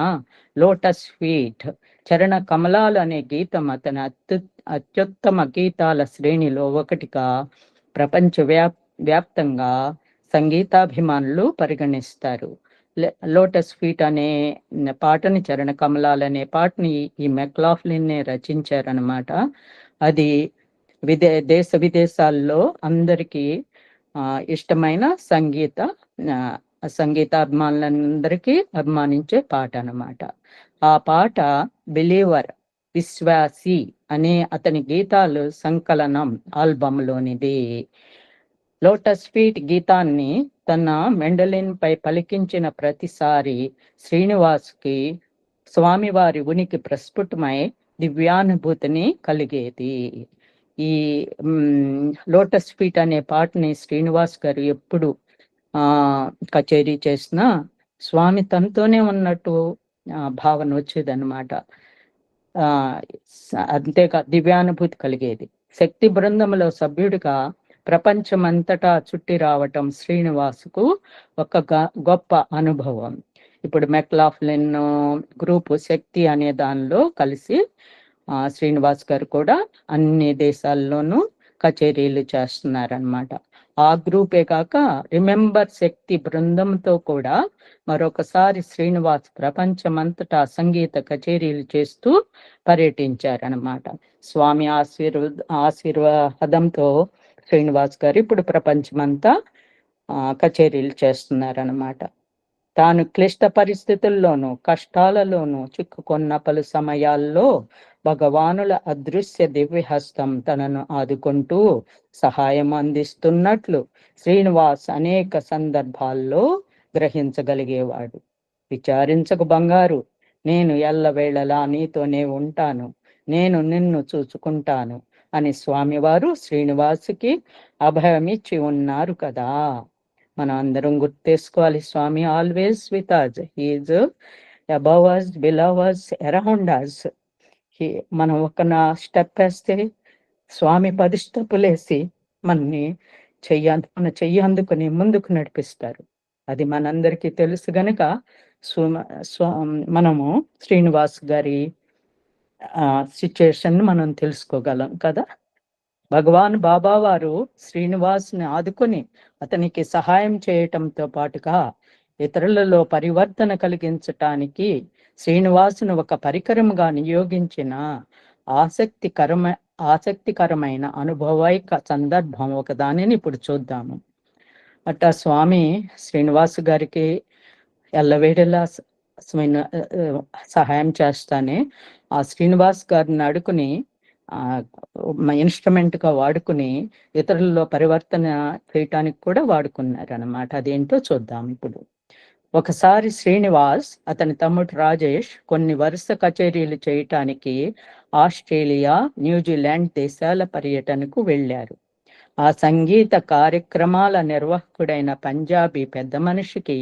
లోటస్ ఫీట్ చరణ కమలాలు అనే గీతం అతని అత్యుత్తమ గీతాల శ్రేణిలో ఒకటిగా ప్రపంచ వ్యాప్తంగా సంగీతాభిమానులు పరిగణిస్తారు. లోటస్ ఫీట్ అనే పాటని, చరణ కమలాలు అనే పాటని ఈ మెక్లాఫ్లిన్ రచించారనమాట. అది దేశ విదేశాల్లో అందరికీ ఇష్టమైన సంగీతాభిమానులందరికీ అభిమానించే పాట అన్నమాట. ఆ పాట బిలీవర్, విశ్వాసి అనే అతని గీతాలు సంకలనం ఆల్బంలోనిది. లోటస్ ఫీట్ గీతాన్ని తన మెండలిన్ పై పలికించిన ప్రతిసారి శ్రీనివాస్కి స్వామివారి ఉనికి ప్రస్ఫుటమై దివ్యానుభూతిని కలిగేది. ఈ లోటస్ ఫీట్ అనే పాటని శ్రీనివాస్ గారు ఎప్పుడు కచేరీ చేసినా స్వామి తనతోనే ఉన్నట్టు భావన వచ్చేదన్నమాట. అంతేకా దివ్యానుభూతి కలిగేది. శక్తి బృందంలో సభ్యుడిగా ప్రపంచమంతటా చుట్టి రావటం శ్రీనివాసుకు ఒక గొప్ప అనుభవం. ఇప్పుడు మెక్లాఫ్లిన్ గ్రూపు శక్తి అనే దానిలో కలిసి శ్రీనివాస్ గారు కూడా అన్ని దేశాల్లోనూ కచేరీలు చేస్తున్నారనమాట. ఆ గ్రూపే కాక రిమెంబర్ శక్తి బృందంతో కూడా మరొకసారి శ్రీనివాస్ ప్రపంచమంతటా సంగీత కచేరీలు చేస్తూ పర్యటించారనమాట. స్వామి ఆశీర్వాదంతో శ్రీనివాస్ గారు ఇప్పుడు ప్రపంచమంతా కచేరీలు చేస్తున్నారనమాట. తాను క్లిష్ట పరిస్థితుల్లోనూ కష్టాలలోనూ చిక్కుకున్న పలు సమయాల్లో భగవానుల అదృశ్య దివ్యహస్తం తనను ఆదుకుంటూ సహాయం అందిస్తున్నట్లు శ్రీనివాస్ అనేక సందర్భాల్లో గ్రహించగలిగేవాడు. విచారించకు బంగారు, నేను ఎల్లవేళలా నీతోనే ఉంటాను, నేను నిన్ను చూసుకుంటాను అని స్వామివారు శ్రీనివాసుకి అభయమిచ్చి ఉన్నారు కదా. మనం అందరం గుర్తేసుకోవాలి, Swami always with us, he is above us, below us, around us. మనం ఒక స్టెప్ వేస్తే స్వామి 10 స్టెప్పులు వేసి మన చెయ్యి అందుకుని ముందుకు నడిపిస్తారు. అది మనందరికీ తెలుసు గనుక మనము శ్రీనివాస్ గారి సిచ్యుయేషన్ మనం తెలుసుకోగలం కదా. భగవాన్ బాబా వారు శ్రీనివాస్ని ఆదుకొని అతనికి సహాయం చేయటంతో పాటుగా ఇతరులలో పరివర్తన కలిగించటానికి శ్రీనివాసును ఒక పరికరముగా నియోగించిన ఆసక్తికరమైన అనుభవైక సందర్భం ఒకదానిని ఇప్పుడు చూద్దాము. అట్టా స్వామి శ్రీనివాస్ గారికి ఎల్లవేళలా సహాయం చేస్తానే ఆ శ్రీనివాస్ గారిని అడుకుని ఇన్స్ట్రుమెంట్ గా వాడుకుని ఇతరులలో పరివర్తన చేయటానికి కూడా వాడుకున్నారు అనమాట. అదేంటో చూద్దాం ఇప్పుడు. ఒకసారి శ్రీనివాస్ అతని తమ్ముడు రాజేష్ కొన్ని వరుస కచేరీలు చేయటానికి ఆస్ట్రేలియా, న్యూజిలాండ్ దేశాల పర్యటనకు వెళ్ళారు. ఆ సంగీత కార్యక్రమాల నిర్వాహకుడైన పంజాబీ పెద్ద మనిషికి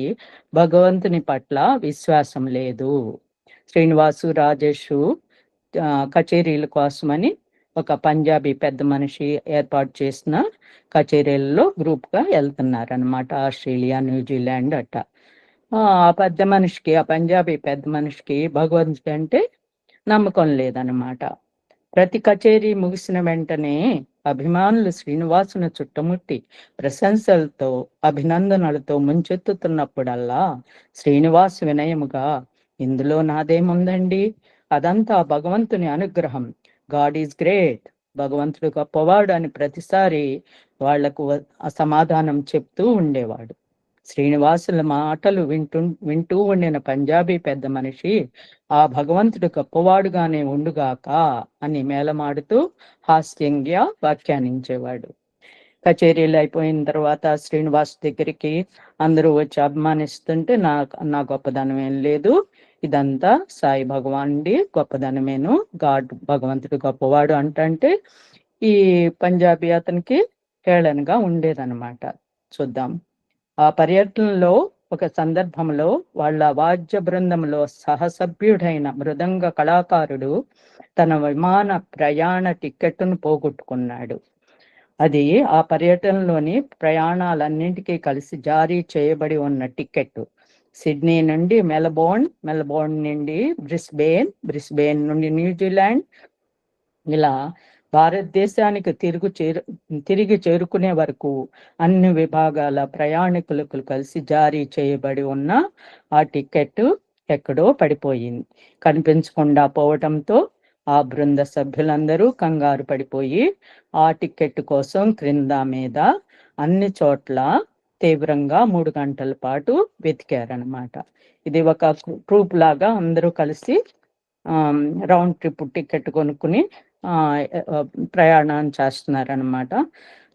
భగవంతుని పట్ల విశ్వాసం లేదు. శ్రీనివాసు, రాజేషు కచేరీల కోసమని ఒక పంజాబీ పెద్ద మనిషి ఏర్పాటు చేసిన కచేరీలలో గ్రూప్గా వెళ్తున్నారనమాట. ఆస్ట్రేలియా, న్యూజిలాండ్ అట్ట. ఆ పంజాబీ పెద్ద మనిషికి భగవంతుడు అంటే నమ్మకం లేదనమాట. ప్రతి కచేరీ ముగిసిన వెంటనే అభిమానులు శ్రీనివాసును చుట్టుముట్టి ప్రశంసలతో అభినందనలతో ముంచెత్తుతున్నప్పుడల్లా శ్రీనివాసు వినయముగా, ఇందులో నాదేముందండి, అదంతా భగవంతుని అనుగ్రహం, గాడ్ ఈజ్ గ్రేట్, భగవంతుడు గొప్పవాడు అని ప్రతిసారి వాళ్లకు సమాధానం చెప్తూ ఉండేవాడు. శ్రీనివాసుల మాటలు వింటూ ఉండిన పంజాబీ పెద్ద మనిషి, ఆ భగవంతుడు గొప్పవాడుగానే ఉండుగాక అని మేళమాడుతూ హాస్యంగా వ్యాఖ్యానించేవాడు. కచేరీలు అయిపోయిన తర్వాత శ్రీనివాస్ దగ్గరికి అందరూ వచ్చి అభిమానిస్తుంటే నా గొప్పదనం ఏం లేదు, ఇదంతా సాయి భగవానుడి గొప్పదనమేను, భగవంతుడు గొప్పవాడు అంటే ఈ పంజాబీ అతనికి హేళనగా ఉండేదన్నమాట. చూద్దాం. ఆ పర్యటనలో ఒక సందర్భంలో వాళ్ళ వాద్య బృందంలో సహసభ్యుడైన మృదంగ కళాకారుడు తన విమాన ప్రయాణ టిక్కెట్ను పోగొట్టుకున్నాడు. అది ఆ పర్యటనలోని ప్రయాణాలన్నింటికీ కలిసి జారీ చేయబడి ఉన్న టిక్కెట్. సిడ్నీ నుండి మెల్బోర్న్ నుండి బ్రిస్బేన్ నుండి న్యూజిలాండ్, ఇలా భారతదేశానికి తిరిగి చేరుకునే వరకు అన్ని విభాగాల ప్రయాణికులకు కలిసి జారీ చేయబడి ఉన్న ఆ టికెట్ ఎక్కడో పడిపోయింది. కనిపించకుండా పోవటంతో ఆ బృంద సభ్యులందరూ కంగారు పడిపోయి ఆ టికెట్ కోసం క్రింద మీద అన్ని చోట్ల తీవ్రంగా 3 గంటల పాటు వెతికారనమాట. ఇది ఒక ట్రూప్ లాగా అందరూ కలిసి రౌండ్ ట్రిప్ టికెట్ కొనుక్కుని ప్రయాణం చేస్తున్నారనమాట.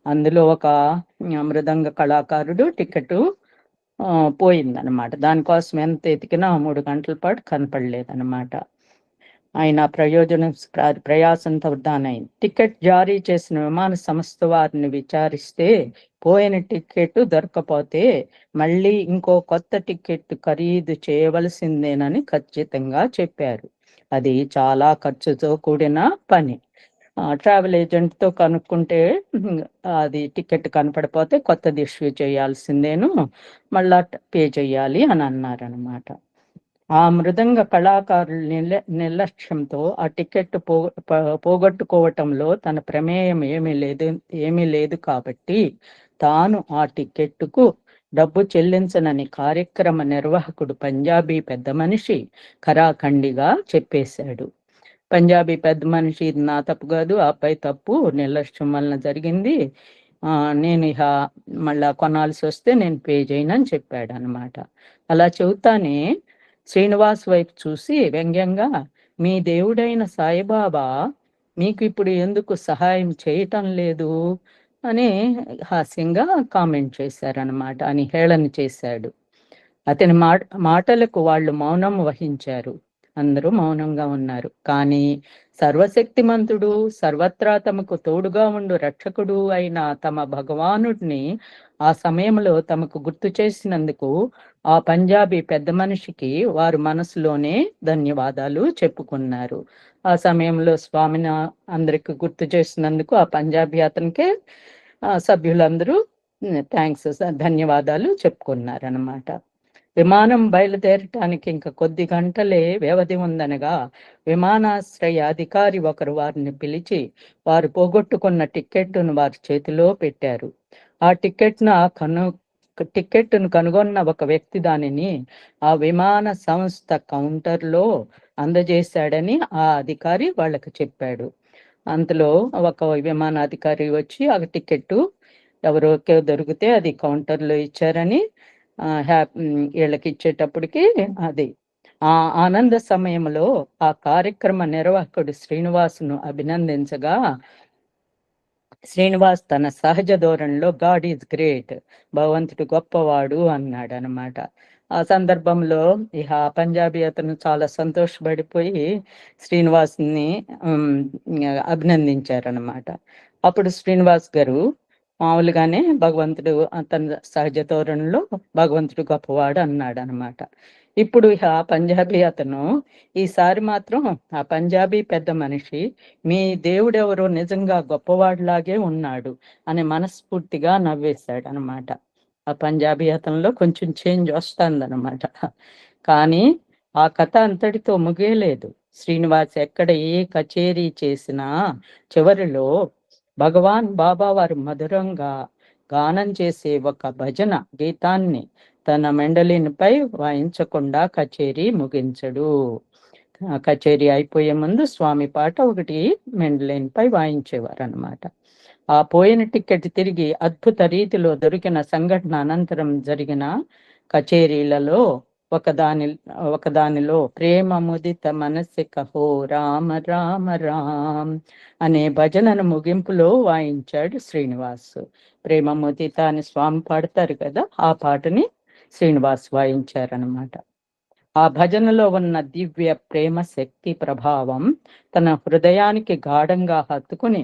అందులో ఒక మృదంగ కళాకారుడు టికెట్ పోయిందనమాట. దానికోసం ఎంత ఎతికినా 3 గంటల పాటు కనపడలేదన్నమాట. ఆయన ప్రయాసంతో వృధానైంది. టికెట్ జారీ చేసిన విమాన సంస్థ వారిని విచారిస్తే పోయిన టికెట్ దొరకపోతే మళ్ళీ ఇంకో కొత్త టికెట్ ఖరీదు చేయవలసిందేనని ఖచ్చితంగా చెప్పారు. అది చాలా ఖర్చుతో కూడిన పని. ట్రావెల్ ఏజెంట్తో కనుక్కుంటే అది టికెట్ కనపడిపోతే కొత్తది ఇష్యూ చేయాల్సిందేను, మళ్ళా పే చేయాలి అని అన్నారనమాట. ఆ మృదంగ కళాకారుల నిర్లక్ష్యంతో ఆ టికెట్ పోగొట్టుకోవటంలో తన ప్రమేయం ఏమీ లేదు కాబట్టి తాను ఆ టికెట్కు డబ్బు చెల్లించనని కార్యక్రమ నిర్వాహకుడు పంజాబీ పెద్ద మనిషి ఖరాఖండిగా చెప్పేశాడు. పంజాబీ పెద్ద మనిషి, ఇది నా తప్పు కాదు, ఆ అబ్బాయి తప్పు, నిర్లక్ష్యం వలన జరిగింది, నేను ఇక మళ్ళా కొనాల్సి వస్తే నేను పే చేయనని చెప్పాడు అనమాట. అలా చెబుతానే శ్రీనివాస్ వైపు చూసి వ్యంగ్యంగా, మీ దేవుడైన సాయిబాబా మీకు ఇప్పుడు ఎందుకు సహాయం చేయటం లేదు అని హాస్యంగా కామెంట్ చేశారనమాట, అని హేళన చేశాడు. అతని మాటలకు వాళ్ళు మౌనం వహించారు. అందరూ మౌనంగా ఉన్నారు. కానీ సర్వశక్తిమంతుడు, సర్వత్రా తమకు తోడుగా ఉండు రక్షకుడు అయిన తమ భగవానుడిని ఆ సమయంలో తమకు గుర్తు చేసినందుకు ఆ పంజాబీ పెద్ద మనిషికి వారు మనసులోనే ధన్యవాదాలు చెప్పుకున్నారు. ఆ సమయంలో స్వామిని అందరికి గుర్తు చేసినందుకు ఆ పంజాబీ అతనికి సభ్యులందరూ థ్యాంక్స్, ధన్యవాదాలు చెప్పుకున్నారు అన్నమాట. విమానం బయలుదేరటానికి ఇంకా కొద్ది గంటలే వ్యవధి ఉందనగా విమానాశ్రయ అధికారి ఒకరు వారిని పిలిచి వారు పోగొట్టుకున్న టిక్కెట్ను వారి చేతిలో పెట్టారు. ఆ టిక్కెట్ను కనుగొన్న ఒక వ్యక్తి దానిని ఆ విమాన సంస్థ కౌంటర్లో అందజేశాడని ఆ అధికారి వాళ్ళకి చెప్పాడు. అంతలో ఒక విమానాధికారి వచ్చి ఆ టికెట్ ఎవరికో దొరికితే అది కౌంటర్లో ఇచ్చారని వీళ్ళకి ఇచ్చేటప్పటికి అది ఆ ఆనంద సమయంలో ఆ కార్యక్రమ నిర్వాహకుడు శ్రీనివాసును అభినందించగా శ్రీనివాస్ తన సహజ ధోరణిలో గాడ్ ఈజ్ గ్రేట్, భగవంతుడు గొప్పవాడు అన్నాడు అనమాట. ఆ సందర్భంలో ఇక పంజాబీ అతను చాలా సంతోషపడిపోయి శ్రీనివాస్ని అభినందించారనమాట. అప్పుడు శ్రీనివాస్ గారు మామూలుగానే భగవంతుడు తన సహజ ధోరణిలో భగవంతుడు గొప్పవాడు అన్నాడు అనమాట. ఇప్పుడు ఇక పంజాబీ అతను ఈసారి మాత్రం ఆ పంజాబీ పెద్ద మనిషి మీ దేవుడెవరో నిజంగా గొప్పవాడిలాగే ఉన్నాడు అని మనస్ఫూర్తిగా నవ్వేశాడు అనమాట. ఆ పంజాబీ అతనిలో కొంచెం చేంజ్ వస్తుందన్నమాట. కానీ ఆ కథ అంతటితో ముగియలేదు. శ్రీనివాస్ ఎక్కడ ఏ కచేరీ చేసినా చివరిలో భగవాన్ బాబా వారు మధురంగా గానం చేసే ఒక భజన గీతాన్ని తన మెండలిన్పై వాయించకుండా కచేరీ ముగించడు. కచేరీ అయిపోయే ముందు స్వామి పాట ఒకటి మెండలిన్పై వాయించేవారు అనమాట. ఆ పోయిన టికెట్ తిరిగి అద్భుత రీతిలో దొరికిన సంఘటన అనంతరం జరిగిన కచేరీలలో ఒకదానిలో ప్రేమ ముదిత మనస్సు కహో రామ రామ రామ్ అనే భజనను ముగింపులో వాయించాడు శ్రీనివాస్. ప్రేమ ముదిత అని స్వామి పాడతారు కదా, ఆ పాటని శ్రీనివాస్ వాయించారనమాట. ఆ భజనలో ఉన్న దివ్య ప్రేమ శక్తి ప్రభావం తన హృదయానికి గాఢంగా హత్తుకుని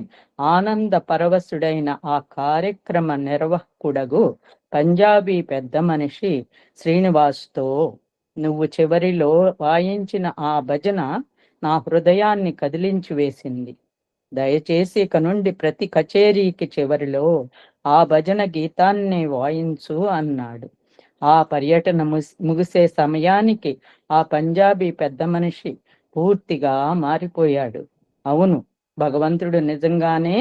ఆనంద పరవశుడైన ఆ కార్యక్రమ నిర్వాహకుడగు పంజాబీ పెద్ద మనిషి శ్రీనివాస్తో, నువ్వు చివరిలో వాయించిన ఆ భజన నా హృదయాన్ని కదిలించి వేసింది. దయచేసి ఇక నుండి ప్రతి కచేరీకి చివరిలో ఆ భజన గీతాన్ని వాయించు అన్నాడు. ఆ పర్యటన ముగిసే సమయానికి ఆ పంజాబీ పెద్ద మనిషి పూర్తిగా మారిపోయాడు. అవును, భగవంతుడు నిజంగానే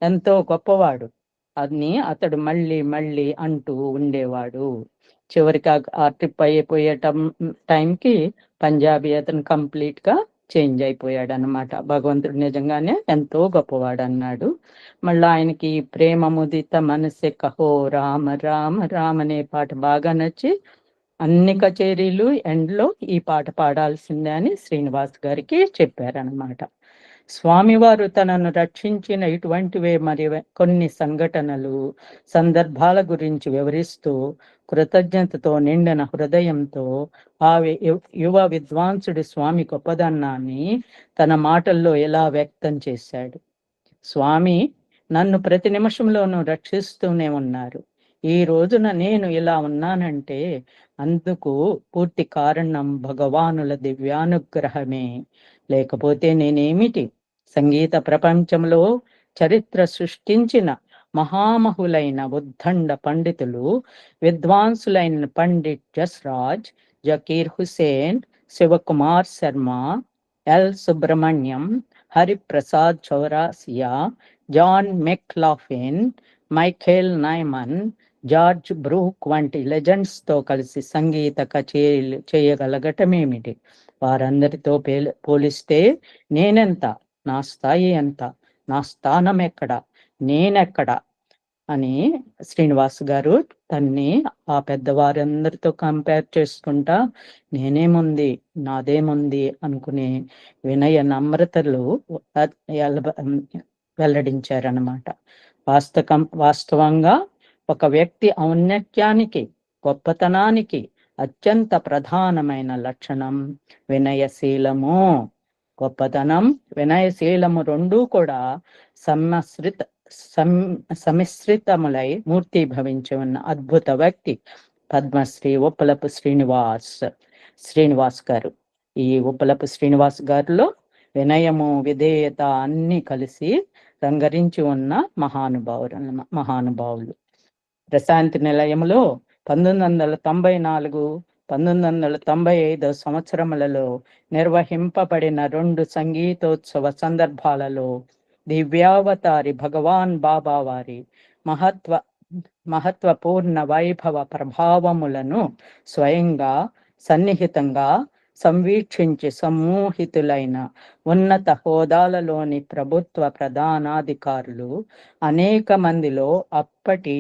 ఎంతో గొప్పవాడు అని అతడు మళ్ళీ మళ్ళీ అంటూ ఉండేవాడు. చివరికి ఆ ట్రిప్ అయిపోయే టైంకి పంజాబీ అతను కంప్లీట్ గా చేంజ్ అయిపోయాడు అనమాట. భగవంతుడు నిజంగానే ఎంతో గొప్పవాడు అన్నాడు. మళ్ళీ ఆయనకి ప్రేమ ముదిత మనసే కహో రామ రామ రామ అనే పాట బాగా నచ్చి అన్ని కచేరీలు ఎండ్లో ఈ పాట పాడాల్సిందే అని శ్రీనివాస్ గారికి చెప్పారనమాట. స్వామివారు తనను రక్షించిన ఇటువంటివే మరి కొన్ని సంఘటనలు, సందర్భాల గురించి వివరిస్తూ కృతజ్ఞతతో నిండిన హృదయంతో ఆ యువ విద్వాంసుడి స్వామి గొప్పదనాన్ని తన మాటల్లో ఎలా వ్యక్తం చేశాడు. స్వామి నన్ను ప్రతి నిమిషంలోనూ రక్షిస్తూనే ఉన్నారు. ఈ రోజున నేను ఇలా ఉన్నానంటే అందుకు పూర్తి కారణం భగవానుల దివ్యానుగ్రహమే. లేకపోతే నేనేమిటి? సంగీత ప్రపంచంలో చరిత్ర సృష్టించిన మహామహులైన ఉద్దండ పండితులు, విద్వాంసులైన Pandit Jasraj, Zakir Hussain, Shivkumar Sharma, L Subramaniam, Hariprasad Chaurasia, John McLaughlin, Michael Nyman, George Brook వంటి లెజెండ్స్ తో కలిసి సంగీత కచేరీలు చేయగలగటమేమిటి? వారందరితో పోలిస్తే నేనెంత? నా స్థాయి ఎంత? నా స్థానం ఎక్కడ? నేనెక్కడ? అని శ్రీనివాస్ గారు తన్ని ఆ పెద్దవారందరితో కంపేర్ చేసుకుంటా నేనేముంది, నాదేముంది అనుకునే వినయ నమ్రతలు వెల్లడించారన్నమాట. వాస్తవంగా ఒక వ్యక్తి ఔన్నత్యానికి, గొప్పతనానికి అత్యంత ప్రధానమైన లక్షణం వినయశీలము. గొప్పతనం, వినయశీలము రెండూ కూడా సమిశ్రితములై మూర్తిభవించి ఉన్న అద్భుత వ్యక్తి పద్మశ్రీ ఉప్పలపు శ్రీనివాస్ గారు. ఈ ఉప్పలపు శ్రీనివాస్ గారిలో వినయము, విధేయత అన్ని కలిసి రంగరించి ఉన్న మహానుభావులు. ప్రశాంతి నిలయంలో 1994, 1995 సంవత్సరములలో నిర్వహింపబడిన 2 సంగీతోత్సవ సందర్భాలలో దివ్యావతారి భగవాన్ బాబా వారి మహత్వపూర్ణ వైభవ ప్రభావములను స్వయంగా సన్నిహితంగా సంవీక్షించి సమ్మోహితులైన ఉన్నత హోదాలలోని ప్రభుత్వ ప్రధానాధికారులు అనేక మందిలో అప్పటి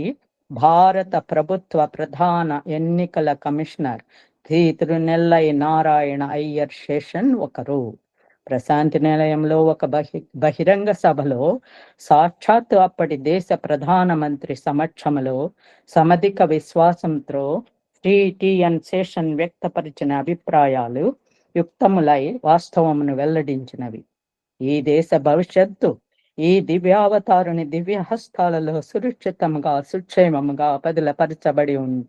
భారత ప్రభుత్వ ప్రధాన ఎన్నికల కమిషనర్ శ్రీ తిరునెల్లై నారాయణ అయ్యర్ శేషన్ ఒకరు. ప్రశాంతి నిలయంలో ఒక బహిరంగ సభలో సాక్షాత్తు అప్పటి దేశ ప్రధానమంత్రి సమక్షంలో సమధిక విశ్వాసంతో టిఎన్ శేషన్ వ్యక్తపరిచిన అభిప్రాయాలు యుక్తములై వాస్తవమును వెల్లడించినవి. ఈ దేశ భవిష్యత్తు ఈ దివ్యావతారుని దివ్య హస్తాలలో సురక్షితంగా, సుక్షేమముగా పదిలపరచబడి ఉంది.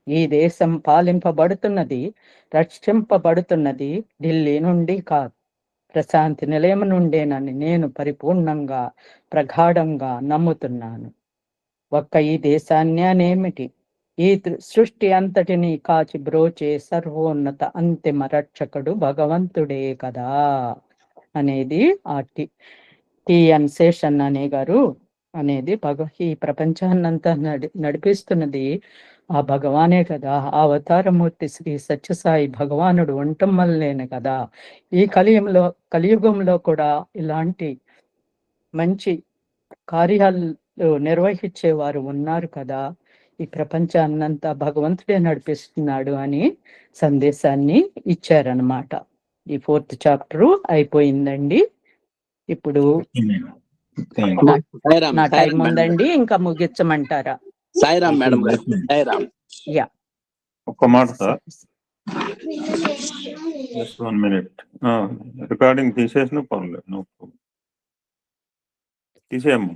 ఈ దేశం పాలింపబడుతున్నది, రక్షింపబడుతున్నది ఢిల్లీ నుండి కాదు, ప్రశాంతి నిలయం నుండేనని నేను పరిపూర్ణంగా, ప్రగాఢంగా నమ్ముతున్నాను. ఒక్క ఈ దేశాన్నేమిటి, ఈ సృష్టి అంతటిని కాచి బ్రోచే సర్వోన్నత అంతిమ రక్షకుడు భగవంతుడే కదా అనేది ఆ టిఎన్ శేషన్ అనే గారు అనేది ఈ ప్రపంచాన్నంతా నడిపిస్తున్నది ఆ భగవానే కదా. ఆ అవతారమూర్తి శ్రీ సత్యసాయి భగవానుడు ఉండటం వల్లనే కదా ఈ కలియుగంలో కూడా ఇలాంటి మంచి కార్యాలు నిర్వహించేవారు ఉన్నారు కదా. ఈ ప్రపంచాన్నంతా భగవంతుడే నడిపిస్తున్నాడు అని సందేశాన్ని ఇచ్చారనమాట. ఈ 4th చాప్టర్ అయిపోయిందండి. ఇప్పుడు నా టైం ఉందండి, ఇంకా ముగించమంటారా? సాయిరామ్ మేడం గారు. సాయిరామ్. యా, ఒక్క మాట సార్, జస్ట్ 1 minute. రికార్డింగ్ తీసేసిన పర్లేదు, తీసేయమ్మా.